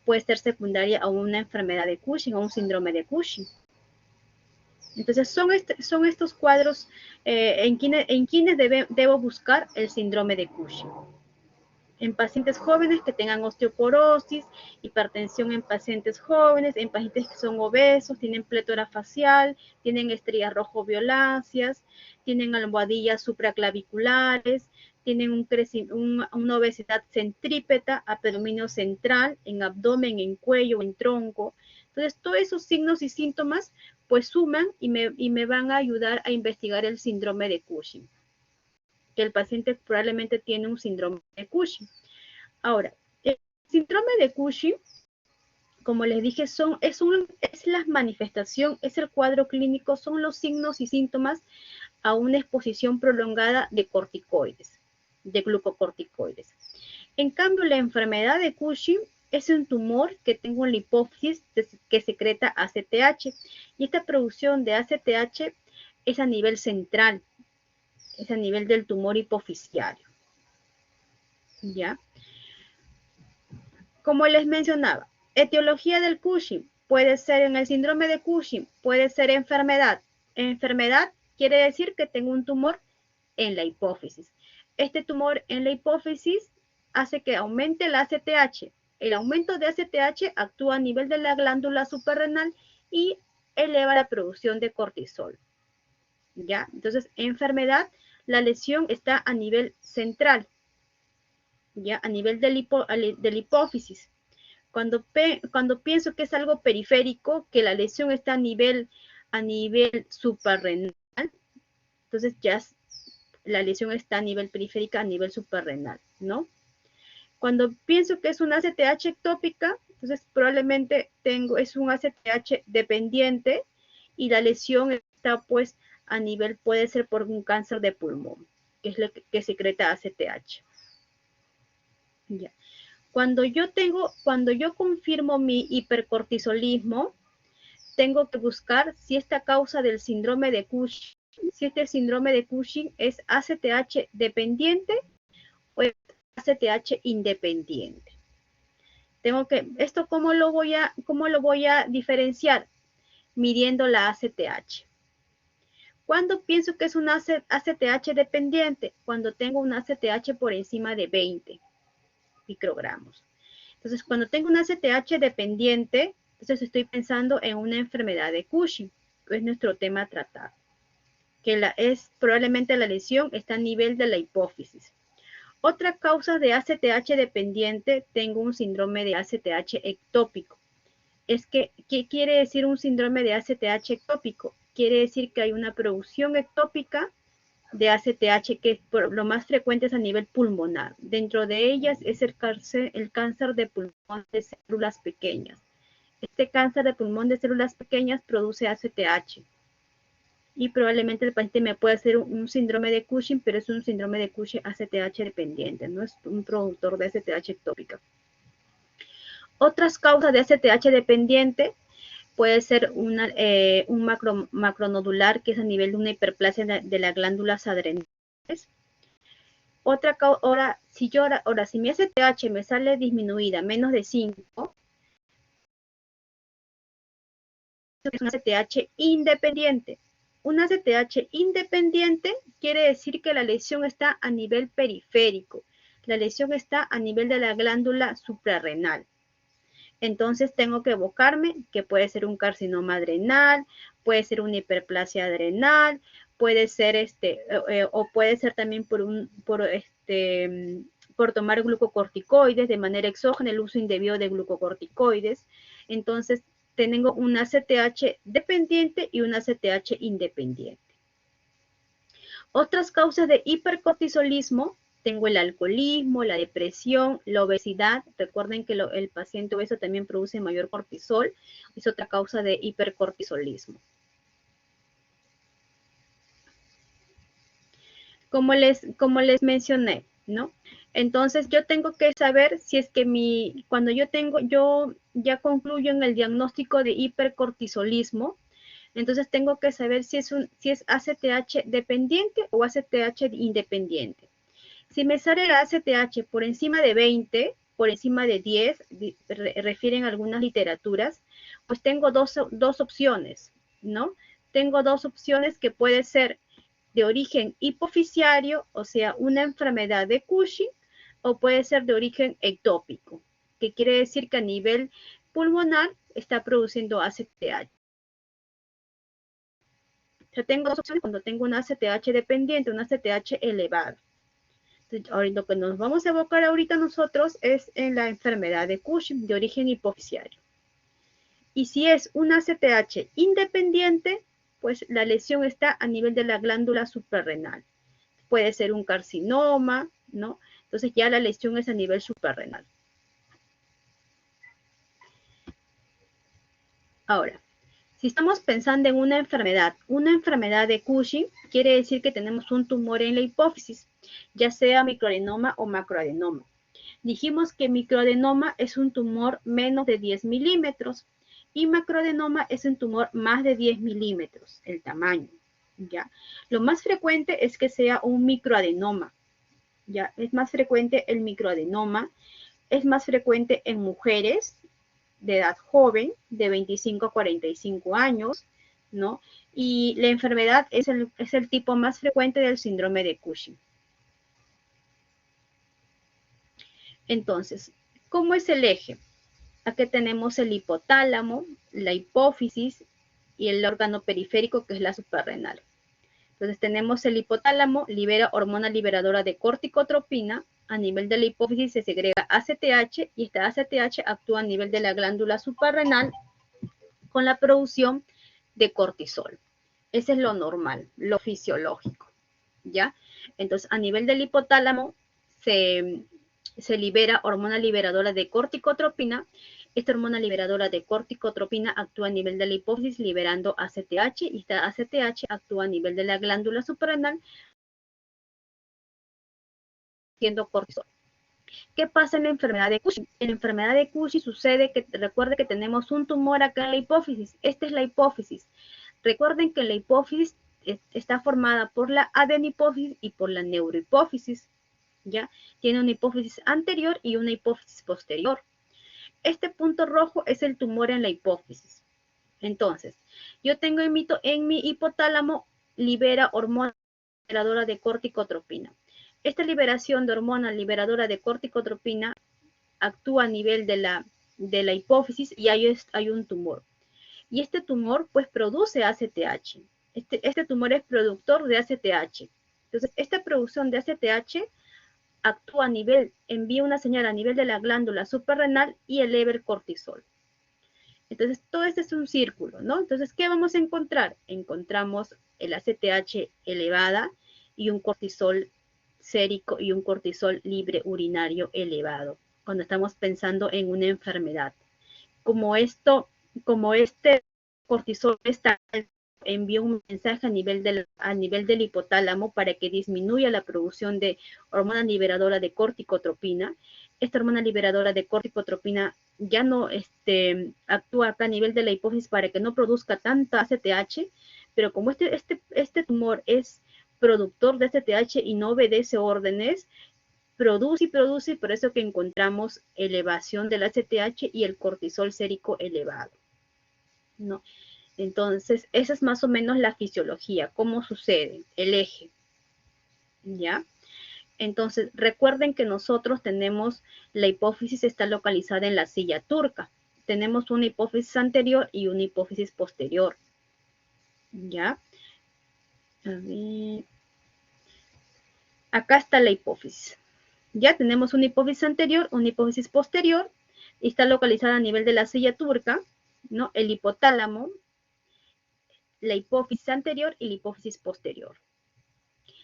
Puede ser secundaria a una enfermedad de Cushing o un síndrome de Cushing. Entonces, son estos cuadros en quienes debo buscar el síndrome de Cushing. En pacientes jóvenes que tengan osteoporosis, hipertensión en pacientes jóvenes, en pacientes que son obesos, tienen plétora facial, tienen estrellas rojo-violáceas, tienen almohadillas supraclaviculares, tienen una obesidad centrípeta, abdominio central, en abdomen, en cuello, en tronco. Entonces, todos esos signos y síntomas pues suman y me van a ayudar a investigar el síndrome de Cushing, que el paciente probablemente tiene un síndrome de Cushing. Ahora, el síndrome de Cushing, como les dije, es la manifestación, es el cuadro clínico, son los signos y síntomas a una exposición prolongada de corticoides, de glucocorticoides. En cambio, la enfermedad de Cushing es un tumor que tengo en la hipófisis que secreta ACTH, y esta producción de ACTH es a nivel central, es a nivel del tumor hipofisiario. ¿Ya? Como les mencionaba, etiología del Cushing puede ser en el síndrome de Cushing, puede ser enfermedad. Enfermedad quiere decir que tengo un tumor en la hipófisis. Este tumor en la hipófisis hace que aumente el ACTH. El aumento de ACTH actúa a nivel de la glándula suprarrenal y eleva la producción de cortisol. ¿Ya? Entonces, enfermedad, la lesión está a nivel central, ¿ya? A nivel del hipófisis. Cuando pienso que es algo periférico, que la lesión está a nivel suprarrenal, entonces ya la lesión está a nivel periférica, a nivel suprarrenal, ¿no? Cuando pienso que es una ACTH ectópica, entonces probablemente es un ACTH dependiente y la lesión está pues a nivel, puede ser por un cáncer de pulmón, que es lo que secreta ACTH. Ya. Cuando yo confirmo mi hipercortisolismo, tengo que buscar si esta causa del síndrome de Cushing, si este síndrome de Cushing es ACTH dependiente o es ACTH independiente. ¿Cómo lo voy a diferenciar? Midiendo la ACTH. ¿Cuándo pienso que es un ACTH dependiente? Cuando tengo un ACTH por encima de 20 microgramos. Entonces, cuando tengo un ACTH dependiente, entonces estoy pensando en una enfermedad de Cushing, que es nuestro tema a tratar, que probablemente la lesión está a nivel de la hipófisis. Otra causa de ACTH dependiente, tengo un síndrome de ACTH ectópico. ¿Qué quiere decir un síndrome de ACTH ectópico? Quiere decir que hay una producción ectópica de ACTH, que lo más frecuente es a nivel pulmonar. Dentro de ellas es el cáncer de pulmón de células pequeñas. Este cáncer de pulmón de células pequeñas produce ACTH. Y probablemente el paciente me puede hacer un síndrome de Cushing, pero es un síndrome de Cushing ACTH dependiente, no es un productor de ACTH ectópica. Otras causas de ACTH dependiente puede ser un macronodular, que es a nivel de una hiperplasia de las glándulas adrenales. Ahora, si mi ACTH me sale disminuida, menos de 5, es un ACTH independiente. Un ACTH independiente quiere decir que la lesión está a nivel periférico. La lesión está a nivel de la glándula suprarrenal. Entonces tengo que evocarme que puede ser un carcinoma adrenal, puede ser una hiperplasia adrenal, puede ser o puede ser también por tomar glucocorticoides de manera exógena, el uso indebido de glucocorticoides. Entonces tengo una ACTH dependiente y una ACTH independiente. Otras causas de hipercortisolismo, tengo el alcoholismo, la depresión, la obesidad. Recuerden que el paciente obeso también produce mayor cortisol, es otra causa de hipercortisolismo. Como les mencioné, ¿no? Entonces yo tengo que saber si es que cuando yo ya concluyo en el diagnóstico de hipercortisolismo, entonces tengo que saber si es ACTH dependiente o ACTH independiente. Si me sale la ACTH por encima de 20, por encima de 10, refieren algunas literaturas, pues tengo dos opciones, ¿no? Tengo dos opciones que puede ser de origen hipofisiario, o sea, una enfermedad de Cushing, o puede ser de origen ectópico, que quiere decir que a nivel pulmonar está produciendo ACTH. O sea, tengo dos opciones cuando tengo una ACTH dependiente, una ACTH elevada. Entonces, ahorita lo que nos vamos a evocar ahorita nosotros es en la enfermedad de Cushing de origen hipofisiario. Y si es una ACTH independiente, pues la lesión está a nivel de la glándula suprarrenal. Puede ser un carcinoma, ¿no? Entonces ya la lesión es a nivel suprarrenal. Ahora, si estamos pensando en una enfermedad de Cushing, quiere decir que tenemos un tumor en la hipófisis, ya sea microadenoma o macroadenoma. Dijimos que microadenoma es un tumor menos de 10 milímetros y macroadenoma es un tumor más de 10 milímetros, el tamaño, ¿ya? Lo más frecuente es que sea un microadenoma, ¿ya? Es más frecuente el microadenoma, es más frecuente en mujeres de edad joven, de 25 a 45 años, ¿no? Y la enfermedad es el tipo más frecuente del síndrome de Cushing. Entonces, ¿cómo es el eje? Aquí tenemos el hipotálamo, la hipófisis y el órgano periférico que es la suprarrenal. Entonces tenemos el hipotálamo, libera hormona liberadora de corticotropina, a nivel de la hipófisis se segrega ACTH y esta ACTH actúa a nivel de la glándula suprarrenal con la producción de cortisol. Ese es lo normal, lo fisiológico, ¿ya? Entonces a nivel del hipotálamo se libera hormona liberadora de corticotropina. Esta hormona liberadora de corticotropina actúa a nivel de la hipófisis liberando ACTH y esta ACTH actúa a nivel de la glándula suprarrenal siendo cortisol. ¿Qué pasa en la enfermedad de Cushing? En la enfermedad de Cushing sucede que, recuerde que tenemos un tumor acá en la hipófisis. Esta es la hipófisis. Recuerden que la hipófisis está formada por la adenihipófisis y por la neurohipófisis, ¿ya? Tiene una hipófisis anterior y una hipófisis posterior. Este punto rojo es el tumor en la hipófisis. Entonces, yo tengo en mi hipotálamo, libera hormona liberadora de corticotropina. Esta liberación de hormona liberadora de corticotropina actúa a nivel de la hipófisis y hay un tumor. Y este tumor pues produce ACTH. Este tumor es productor de ACTH. Entonces, esta producción de ACTH actúa envía una señal a nivel de la glándula suprarrenal y eleva el cortisol. Entonces, todo este es un círculo, ¿no? Entonces, ¿qué vamos a encontrar? Encontramos el ACTH elevada y un cortisol sérico y un cortisol libre urinario elevado, cuando estamos pensando en una enfermedad. Como este cortisol está envía un mensaje a nivel del hipotálamo para que disminuya la producción de hormona liberadora de corticotropina. Esta hormona liberadora de corticotropina ya no actúa acá a nivel de la hipófisis para que no produzca tanta ACTH, pero como este tumor es productor de ACTH y no obedece órdenes, produce y produce, por eso que encontramos elevación del ACTH y el cortisol sérico elevado, ¿no? Entonces, esa es más o menos la fisiología, cómo sucede, el eje, ¿ya? Entonces, recuerden que nosotros tenemos, la hipófisis está localizada en la silla turca, tenemos una hipófisis anterior y una hipófisis posterior. ¿Ya? A ver. Acá está la hipófisis. Ya tenemos una hipófisis anterior, una hipófisis posterior, y está localizada a nivel de la silla turca, ¿no? El hipotálamo, la hipófisis anterior y la hipófisis posterior.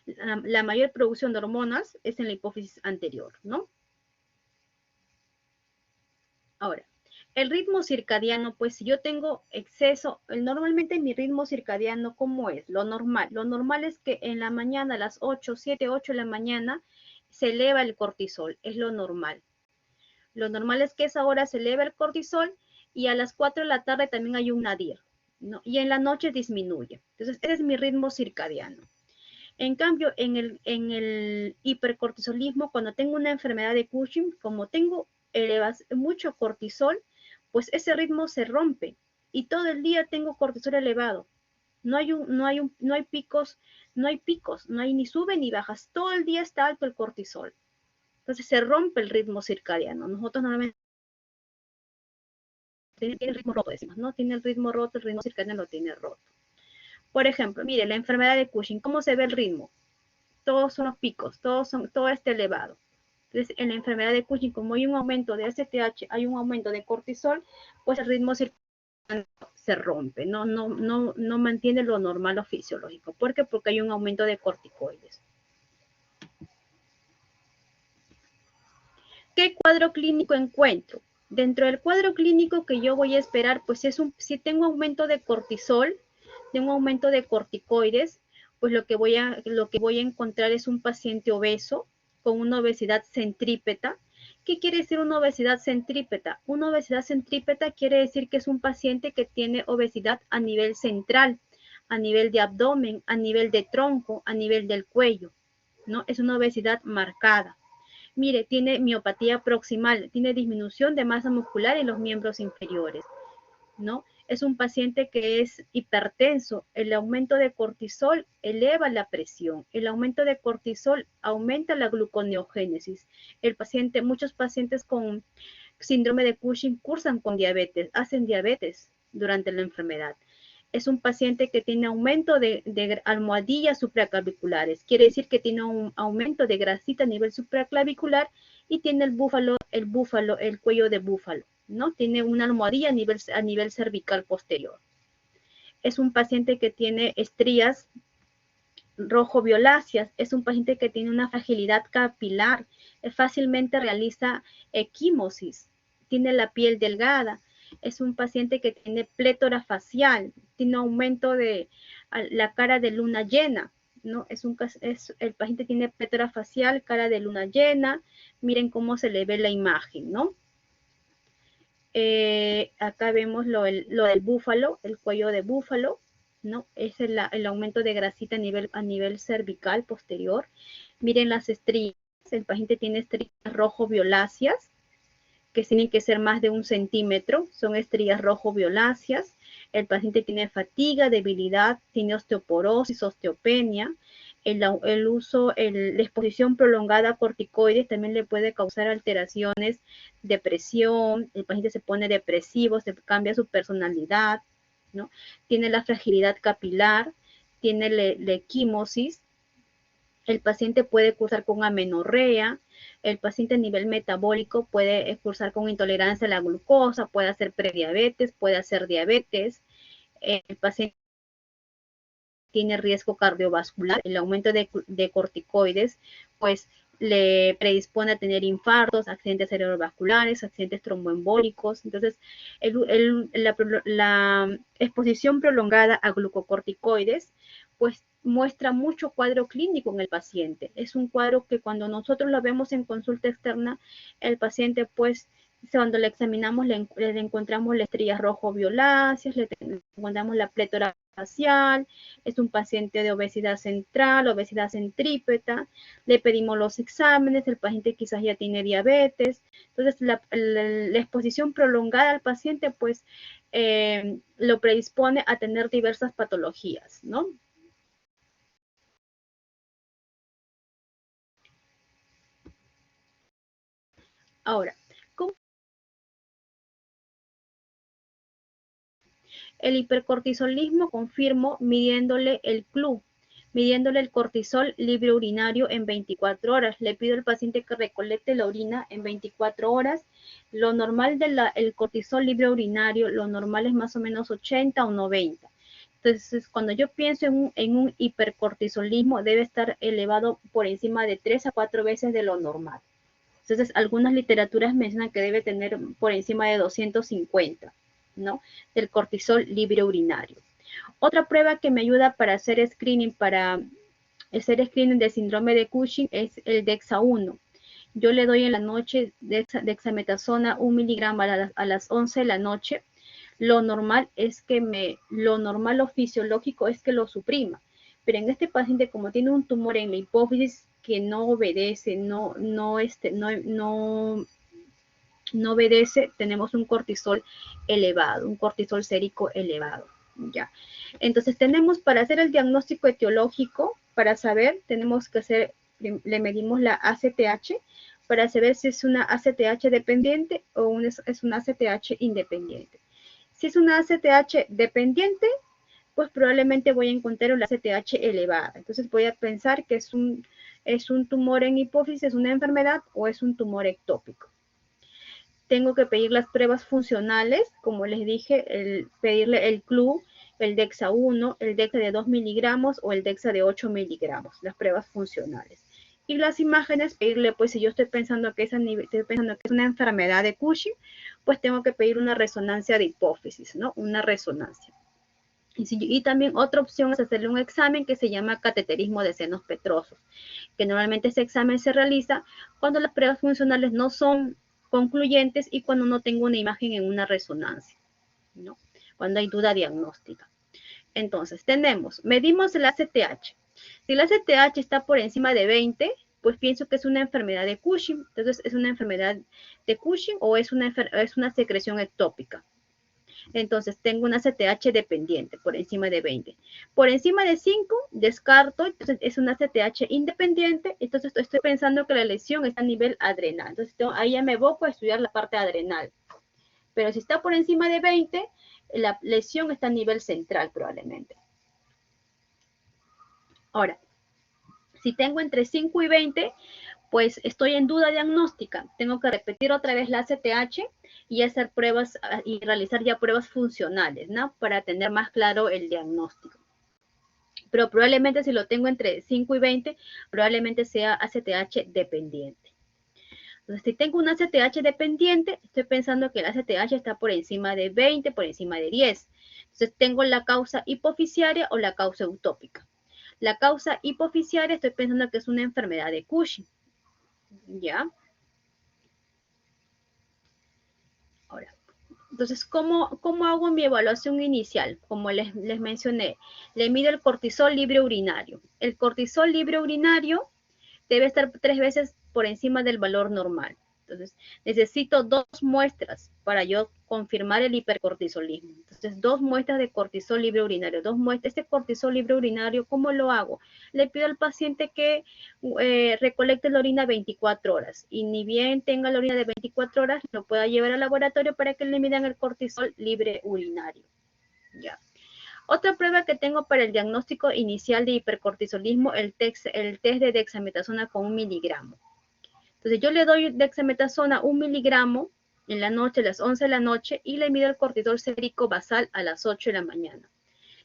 La mayor producción de hormonas es en la hipófisis anterior, ¿no? Ahora, el ritmo circadiano, pues si yo tengo exceso, normalmente mi ritmo circadiano, ¿cómo es? Lo normal es que en la mañana, a las 8, 7, 8 de la mañana, se eleva el cortisol, es lo normal. Lo normal es que a esa hora se eleva el cortisol y a las 4 de la tarde también hay un nadir, ¿no? Y en la noche disminuye. Entonces, ese es mi ritmo circadiano. En cambio, en el hipercortisolismo, cuando tengo una enfermedad de Cushing, como tengo mucho cortisol, pues ese ritmo se rompe y todo el día tengo cortisol elevado. No hay picos, no hay ni sube ni bajas. Todo el día está alto el cortisol. Entonces se rompe el ritmo circadiano. Nosotros normalmente tiene el ritmo roto, decimos, ¿no? Tiene el ritmo roto, el ritmo circadiano lo tiene roto. Por ejemplo, mire, la enfermedad de Cushing, ¿cómo se ve el ritmo? Todos son los picos, todo está elevado. Entonces, en la enfermedad de Cushing, como hay un aumento de ACTH, hay un aumento de cortisol, pues el ritmo circadiano se rompe, no mantiene lo normal o fisiológico. ¿Por qué? Porque hay un aumento de corticoides. ¿Qué cuadro clínico encuentro? Dentro del cuadro clínico que yo voy a esperar, pues si tengo aumento de cortisol, tengo aumento de corticoides, pues lo que voy a encontrar es un paciente obeso con una obesidad centrípeta. ¿Qué quiere decir una obesidad centrípeta? Una obesidad centrípeta quiere decir que es un paciente que tiene obesidad a nivel central, a nivel de abdomen, a nivel de tronco, a nivel del cuello, ¿no? Es una obesidad marcada. Mire, tiene miopatía proximal, tiene disminución de masa muscular en los miembros inferiores, ¿no? Es un paciente que es hipertenso. El aumento de cortisol eleva la presión. El aumento de cortisol aumenta la gluconeogénesis. Muchos pacientes con síndrome de Cushing cursan con diabetes, hacen diabetes durante la enfermedad. Es un paciente que tiene aumento de almohadillas supraclaviculares. Quiere decir que tiene un aumento de grasita a nivel supraclavicular y tiene el cuello de búfalo, ¿no? Tiene una almohadilla a nivel cervical posterior. Es un paciente que tiene estrías rojo-violáceas, es un paciente que tiene una fragilidad capilar, fácilmente realiza equimosis, tiene la piel delgada, es un paciente que tiene plétora facial, tiene aumento de la cara de luna llena, ¿no? El paciente tiene plétora facial, cara de luna llena, miren cómo se le ve la imagen, ¿no? Acá vemos lo del búfalo, el cuello de búfalo, ¿no? Es el aumento de grasita a nivel cervical posterior. Miren las estrías, el paciente tiene estrías rojo-violáceas, que tienen que ser más de 1 centímetro, son estrías rojo-violáceas. El paciente tiene fatiga, debilidad, tiene osteoporosis, osteopenia. La exposición prolongada a corticoides también le puede causar alteraciones, depresión, el paciente se pone depresivo, se cambia su personalidad, ¿no? Tiene la fragilidad capilar, tiene la equimosis, el paciente puede cursar con amenorrea, el paciente a nivel metabólico puede cursar con intolerancia a la glucosa, puede hacer prediabetes, puede hacer diabetes, el paciente tiene riesgo cardiovascular, el aumento de corticoides, pues le predispone a tener infartos, accidentes cerebrovasculares, accidentes tromboembólicos. Entonces, la exposición prolongada a glucocorticoides, pues muestra mucho cuadro clínico en el paciente. Es un cuadro que cuando nosotros lo vemos en consulta externa, el paciente, pues, cuando le examinamos, le encontramos las estrías rojo-violáceas, le encontramos la plétora facial, es un paciente de obesidad central, obesidad centrípeta, le pedimos los exámenes, el paciente quizás ya tiene diabetes, entonces la exposición prolongada al paciente pues lo predispone a tener diversas patologías, ¿no? Ahora, ¿cómo El hipercortisolismo confirmo midiéndole el CLU, midiéndole el cortisol libre urinario en 24 horas. Le pido al paciente que recolecte la orina en 24 horas. Lo normal del cortisol libre urinario, lo normal es más o menos 80 o 90. Entonces, cuando yo pienso en un hipercortisolismo, debe estar elevado por encima de 3 a 4 veces de lo normal. Entonces, algunas literaturas mencionan que debe tener por encima de 250, ¿no? Del cortisol libre urinario. Otra prueba que me ayuda para hacer screening de síndrome de Cushing es el DEXA-1. Yo le doy en la noche dexametasona 1 miligramo a las 11 de la noche. Lo normal o fisiológico es que lo suprima. Pero en este paciente, como tiene un tumor en la hipófisis que no obedece, no obedece, tenemos un cortisol elevado, un cortisol sérico elevado. Ya. Entonces tenemos para hacer el diagnóstico etiológico, para saber, tenemos que hacer, le medimos la ACTH para saber si es una ACTH dependiente o es una ACTH independiente. Si es una ACTH dependiente, pues probablemente voy a encontrar una ACTH elevada. Entonces voy a pensar que es un tumor en hipófisis, es una enfermedad o es un tumor ectópico. Tengo que pedir las pruebas funcionales, como les dije, pedirle el CLU, el DEXA-1, el DEXA de 2 miligramos o el DEXA de 8 miligramos, las pruebas funcionales. Y las imágenes, pedirle, pues si yo estoy pensando que es una enfermedad de Cushing, pues tengo que pedir una resonancia de hipófisis, ¿no? Una resonancia. Y también otra opción es hacerle un examen que se llama cateterismo de senos petrosos, que normalmente ese examen se realiza cuando las pruebas funcionales no son concluyentes y cuando no tengo una imagen en una resonancia, ¿no? Cuando hay duda diagnóstica. Entonces, medimos el ACTH. Si el ACTH está por encima de 20, pues pienso que es una enfermedad de Cushing. Entonces, ¿es una enfermedad de Cushing o es una secreción ectópica? Entonces, tengo una ACTH dependiente por encima de 20. Por encima de 5, descarto, entonces es una ACTH independiente, entonces estoy pensando que la lesión está a nivel adrenal. Entonces, ahí ya me evoco a estudiar la parte adrenal. Pero si está por encima de 20, la lesión está a nivel central probablemente. Ahora, si tengo entre 5 y 20, pues estoy en duda diagnóstica. Tengo que repetir otra vez la ACTH y hacer pruebas y realizar ya pruebas funcionales, ¿no? Para tener más claro el diagnóstico. Pero probablemente si lo tengo entre 5 y 20, probablemente sea ACTH dependiente. Entonces, si tengo un ACTH dependiente, estoy pensando que el ACTH está por encima de 20, por encima de 10. Entonces, tengo la causa hipofisiaria o la causa eutópica. La causa hipofisiaria estoy pensando que es una enfermedad de Cushing. ¿Ya? Ahora, entonces, ¿cómo hago mi evaluación inicial? Como les mencioné, le mido el cortisol libre urinario. El cortisol libre urinario debe estar 3 veces por encima del valor normal. Entonces, necesito 2 muestras para yo confirmar el hipercortisolismo. Entonces, 2 muestras de cortisol libre urinario. 2 muestras. Este cortisol libre urinario, ¿cómo lo hago? Le pido al paciente que recolecte la orina 24 horas. Y ni bien tenga la orina de 24 horas, lo pueda llevar al laboratorio para que le midan el cortisol libre urinario. Ya. Otra prueba que tengo para el diagnóstico inicial de hipercortisolismo, el test de dexametasona con 1 miligramo. Entonces yo le doy dexametasona 1 miligramo en la noche, a las 11 de la noche, y le mido el cortisol sérico basal a las 8 de la mañana.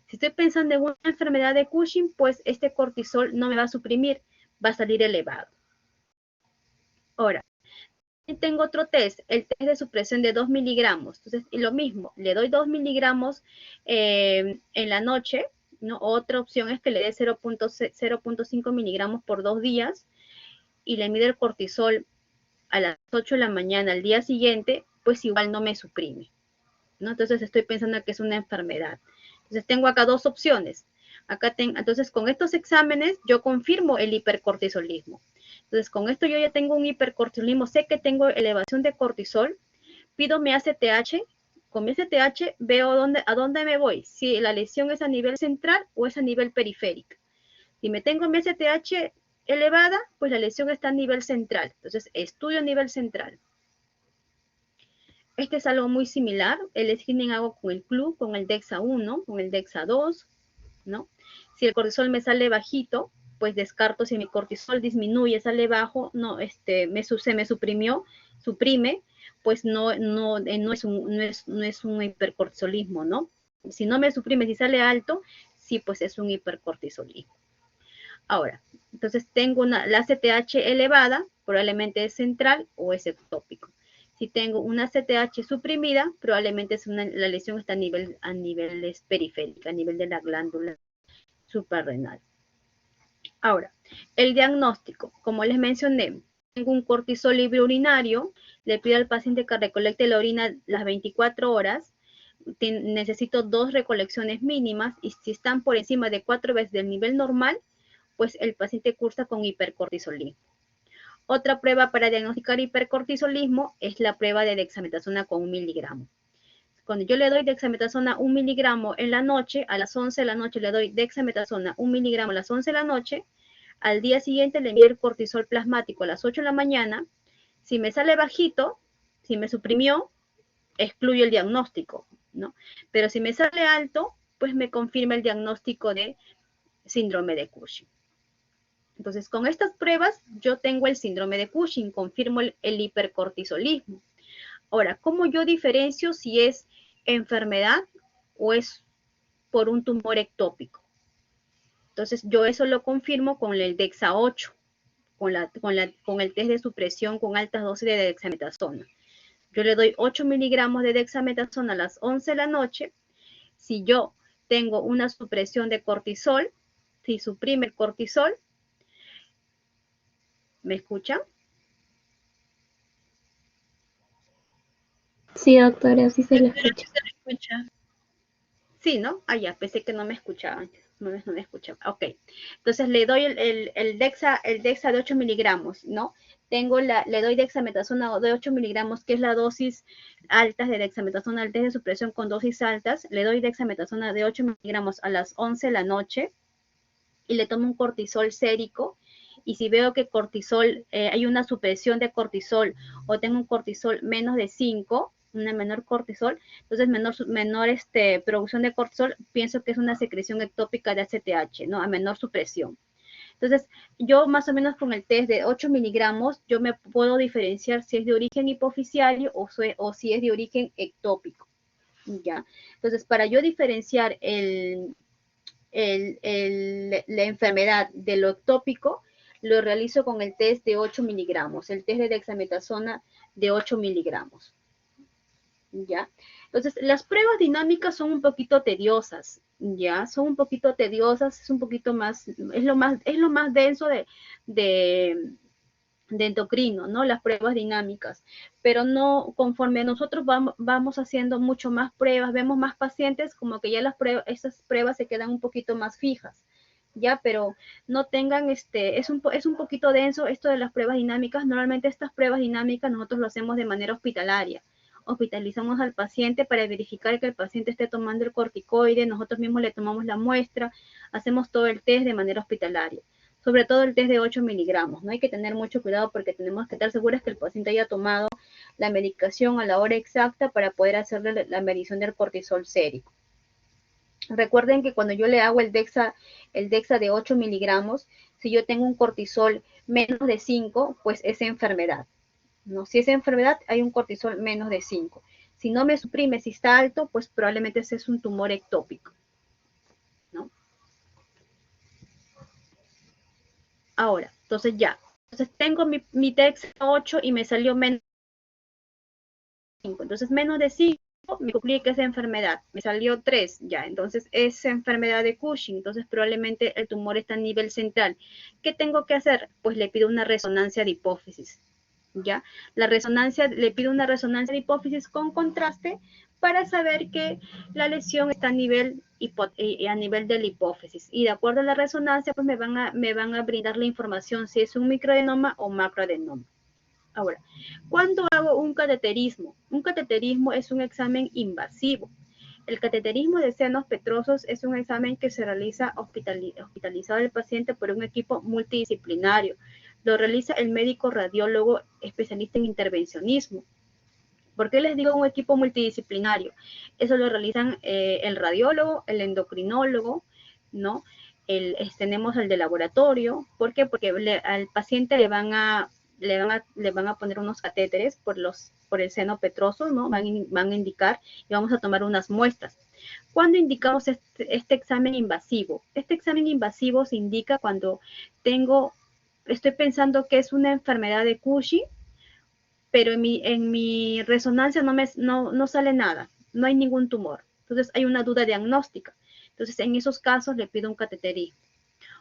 Si estoy pensando en una enfermedad de Cushing, pues este cortisol no me va a suprimir, va a salir elevado. Ahora, tengo otro test, el test de supresión de 2 miligramos. Entonces, lo mismo, le doy 2 miligramos en la noche, ¿no? Otra opción es que le dé 0.5 miligramos por 2 días y le mido el cortisol a las 8 de la mañana al día siguiente, pues igual no me suprime, ¿no? Entonces, estoy pensando que es una enfermedad. Entonces, tengo acá 2 opciones. Entonces, con estos exámenes, yo confirmo el hipercortisolismo. Entonces, con esto yo ya tengo un hipercortisolismo, sé que tengo elevación de cortisol, pido mi ACTH, con mi ACTH veo a dónde me voy, si la lesión es a nivel central o es a nivel periférico. Si me tengo mi ACTH elevada, pues la lesión está a nivel central. Entonces, estudio a nivel central. Este es algo muy similar. El screening hago con el club, con el DEXA 1, con el DEXA 2, ¿no? Si el cortisol me sale bajito, pues descarto. Si mi cortisol disminuye, sale bajo, no, se me suprime, pues no es un hipercortisolismo, ¿no? Si no me suprime, si sale alto, sí, pues es un hipercortisolismo. Ahora, entonces tengo la ACTH elevada, probablemente es central o es ectópico. Si tengo una ACTH suprimida, probablemente la lesión está a nivel periférica, a nivel de la glándula suprarrenal. Ahora, el diagnóstico, como les mencioné, tengo un cortisol libre urinario, le pido al paciente que recolecte la orina las 24 horas, necesito 2 recolecciones mínimas y si están por encima de 4 veces del nivel normal, pues el paciente cursa con hipercortisolismo. Otra prueba para diagnosticar hipercortisolismo es la prueba de dexametasona con 1 miligramo. Cuando yo le doy dexametasona 1 miligramo en la noche, a las 11 de la noche le doy dexametasona 1 miligramo a las 11 de la noche, al día siguiente le envío el cortisol plasmático a las 8 de la mañana. Si me sale bajito, si me suprimió, excluyo el diagnóstico, ¿no? Pero si me sale alto, pues me confirma el diagnóstico de síndrome de Cushing. Entonces, con estas pruebas, yo tengo el síndrome de Cushing, confirmo el hipercortisolismo. Ahora, ¿cómo yo diferencio si es enfermedad o es por un tumor ectópico? Entonces, yo eso lo confirmo con el DEXA 8, con el test de supresión con altas dosis de dexametasona. Yo le doy 8 miligramos de dexametasona a las 11 de la noche. Si yo tengo una supresión de cortisol, si suprime el cortisol, ¿me escuchan? Sí, doctora, sí se lo Doctora, escucha. ¿sí se le escucha? Sí, ¿no? Ah, ya, pensé que no me escuchaban. No me escuchaba. Ok. Entonces le doy el DEXA de 8 miligramos, ¿no? Le doy dexametasona de 8 miligramos, que es la dosis alta de dexametasona, el test de supresión con dosis altas. Le doy dexametasona de 8 miligramos a las 11 de la noche y le tomo un cortisol sérico. Y si veo que cortisol, hay una supresión de cortisol o tengo un cortisol menos de 5, una menor cortisol, entonces menor producción de cortisol, pienso que es una secreción ectópica de ACTH, ¿no? A menor supresión. Entonces, yo más o menos con el test de 8 miligramos, yo me puedo diferenciar si es de origen hipoficiario o si es de origen ectópico, ¿ya? Entonces, para yo diferenciar la enfermedad de lo ectópico, lo realizo con el test de 8 miligramos, el test de dexametasona de 8 miligramos. ¿Ya? Entonces, las pruebas dinámicas son un poquito tediosas, ¿ya? Son un poquito tediosas, es un poquito más, es lo más denso de endocrino, ¿no? Las pruebas dinámicas, pero no, conforme nosotros vamos haciendo mucho más pruebas, vemos más pacientes, como que ya esas pruebas se quedan un poquito más fijas, ya, pero no tengan, es un poquito denso esto de las pruebas dinámicas. Normalmente estas pruebas dinámicas nosotros lo hacemos de manera hospitalaria. Hospitalizamos al paciente para verificar que el paciente esté tomando el corticoide, nosotros mismos le tomamos la muestra, hacemos todo el test de manera hospitalaria. Sobre todo el test de 8 miligramos, ¿no? Hay que tener mucho cuidado porque tenemos que estar seguros que el paciente haya tomado la medicación a la hora exacta para poder hacerle la medición del cortisol sérico. Recuerden que cuando yo le hago el DEXA de 8 miligramos, si yo tengo un cortisol menos de 5, pues es enfermedad, ¿no? Si es enfermedad, hay un cortisol menos de 5. Si no me suprime, si está alto, pues probablemente ese es un tumor ectópico, ¿no? Ahora, entonces ya. Entonces tengo mi DEXA 8 y me salió menos de 5. Entonces menos de 5 me concluye que es enfermedad. Me salió 3 ya. Entonces es enfermedad de Cushing. Entonces probablemente el tumor está a nivel central. ¿Qué tengo que hacer? Pues le pido una resonancia de hipófisis. ¿Ya? Le pido una resonancia de hipófisis con contraste para saber que la lesión está a nivel de la hipófisis. Y de acuerdo a la resonancia, pues me van a brindar la información si es un microadenoma o macroadenoma. Ahora, ¿cuándo hago un cateterismo? Un cateterismo es un examen invasivo. El cateterismo de senos petrosos es un examen que se realiza hospitalizado el paciente por un equipo multidisciplinario. Lo realiza el médico radiólogo especialista en intervencionismo. ¿Por qué les digo un equipo multidisciplinario? Eso lo realizan el radiólogo, el endocrinólogo, ¿no? Tenemos el de laboratorio. ¿Por qué? Porque al paciente le van a poner unos catéteres por el seno petroso, ¿no? Van a indicar y vamos a tomar unas muestras. ¿Cuándo indicamos este examen invasivo? Este examen invasivo se indica cuando estoy pensando que es una enfermedad de Cushing, pero en mi resonancia no sale nada, no hay ningún tumor. Entonces hay una duda diagnóstica. Entonces en esos casos le pido un cateterismo.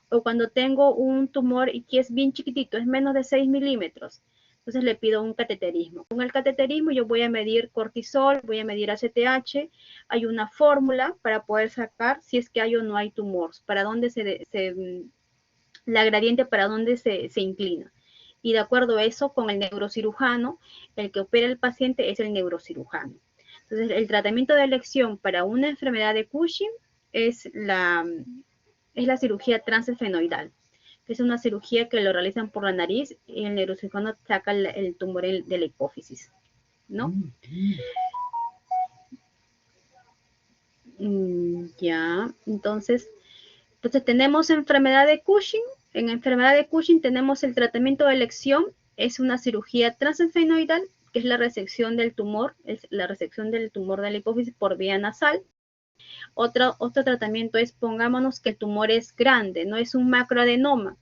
O cuando tengo un tumor y que es bien chiquitito, es menos de 6 milímetros, entonces le pido un cateterismo. Con el cateterismo yo voy a medir cortisol, voy a medir ACTH, hay una fórmula para poder sacar si es que hay o no hay tumor, para dónde la gradiente para dónde se inclina. Y de acuerdo a eso, con el neurocirujano, el que opera el paciente es el neurocirujano. Entonces, el tratamiento de elección para una enfermedad de Cushing es la cirugía transesfenoidal, que es una cirugía que lo realizan por la nariz y el neurocirujano saca el tumor de la hipófisis, ¿no? Ya, entonces tenemos enfermedad de Cushing. En enfermedad de Cushing tenemos el tratamiento de elección, es una cirugía transesfenoidal, que es la resección del tumor, de la hipófisis por vía nasal. Otro tratamiento es, pongámonos que el tumor es grande, no es un macroadenoma,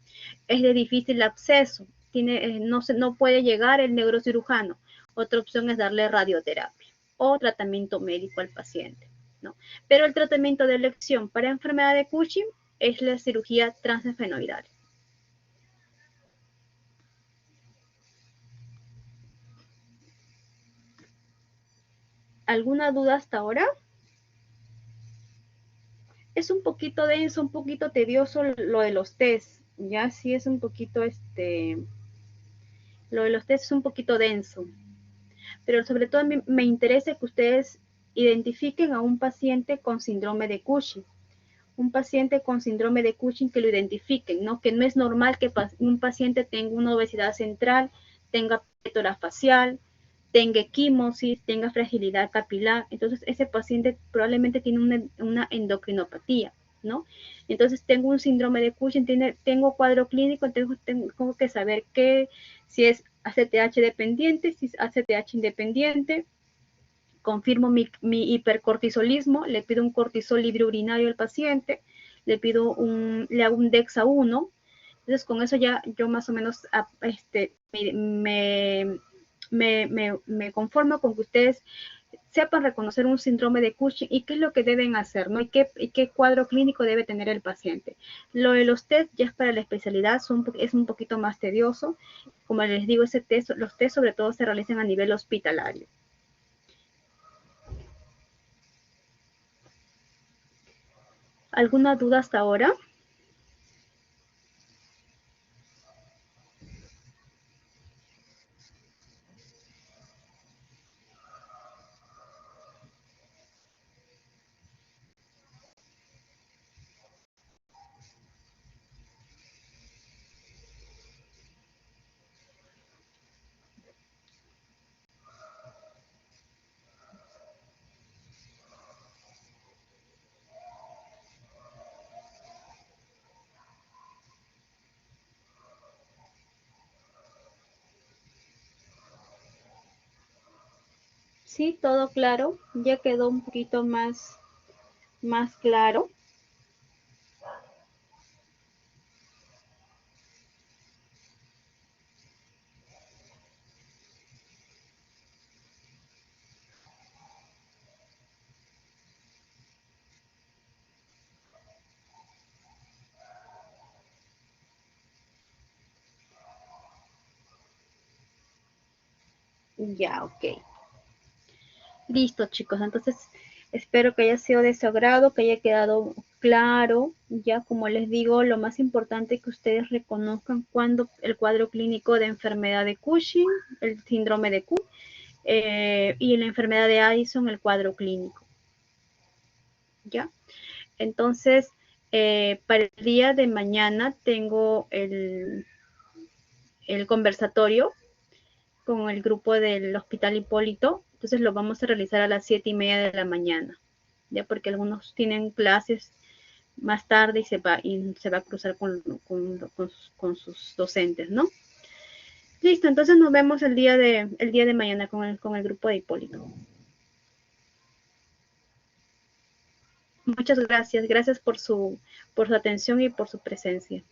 es de difícil acceso, no puede llegar el neurocirujano. Otra opción es darle radioterapia o tratamiento médico al paciente, ¿no? Pero el tratamiento de elección para enfermedad de Cushing es la cirugía transesfenoidal. ¿Alguna duda hasta ahora? Es un poquito denso, un poquito tedioso lo de los test, ya sí es un poquito, lo de los test es un poquito denso, pero sobre todo a mí me interesa que ustedes identifiquen a un paciente con síndrome de Cushing. Un paciente con síndrome de Cushing, que lo identifiquen, ¿no? Que no es normal que un paciente tenga una obesidad central, tenga pétora facial, tenga equimosis, tenga fragilidad capilar. Entonces, ese paciente probablemente tiene una endocrinopatía, ¿no? Entonces, tengo un síndrome de Cushing, tengo cuadro clínico, tengo que saber si es ACTH dependiente, si es ACTH independiente. Confirmo mi hipercortisolismo, le pido un cortisol libre urinario al paciente, le hago un DEXA 1. Entonces, con eso ya yo más o menos me conformo con que ustedes sepan reconocer un síndrome de Cushing y qué es lo que deben hacer, ¿no? Y qué cuadro clínico debe tener el paciente. Lo de los test ya es para la especialidad, es un poquito más tedioso. Como les digo, los test sobre todo se realizan a nivel hospitalario. ¿Alguna duda hasta ahora? Sí, todo claro. Ya quedó un poquito más claro. Ya, ok. Listo, chicos. Entonces, espero que haya sido de su agrado, que haya quedado claro. Ya, como les digo, lo más importante es que ustedes reconozcan cuando el cuadro clínico de enfermedad de Cushing, el síndrome de Cushing, y la enfermedad de Addison, el cuadro clínico. ¿Ya? Entonces, para el día de mañana tengo el conversatorio con el grupo del Hospital Hipólito. Entonces lo vamos a realizar a las 7:30 de la mañana, ya porque algunos tienen clases más tarde y se va a cruzar con sus docentes, ¿no? Listo, entonces nos vemos el día de mañana con el grupo de Hipólito. Muchas gracias por su atención y por su presencia.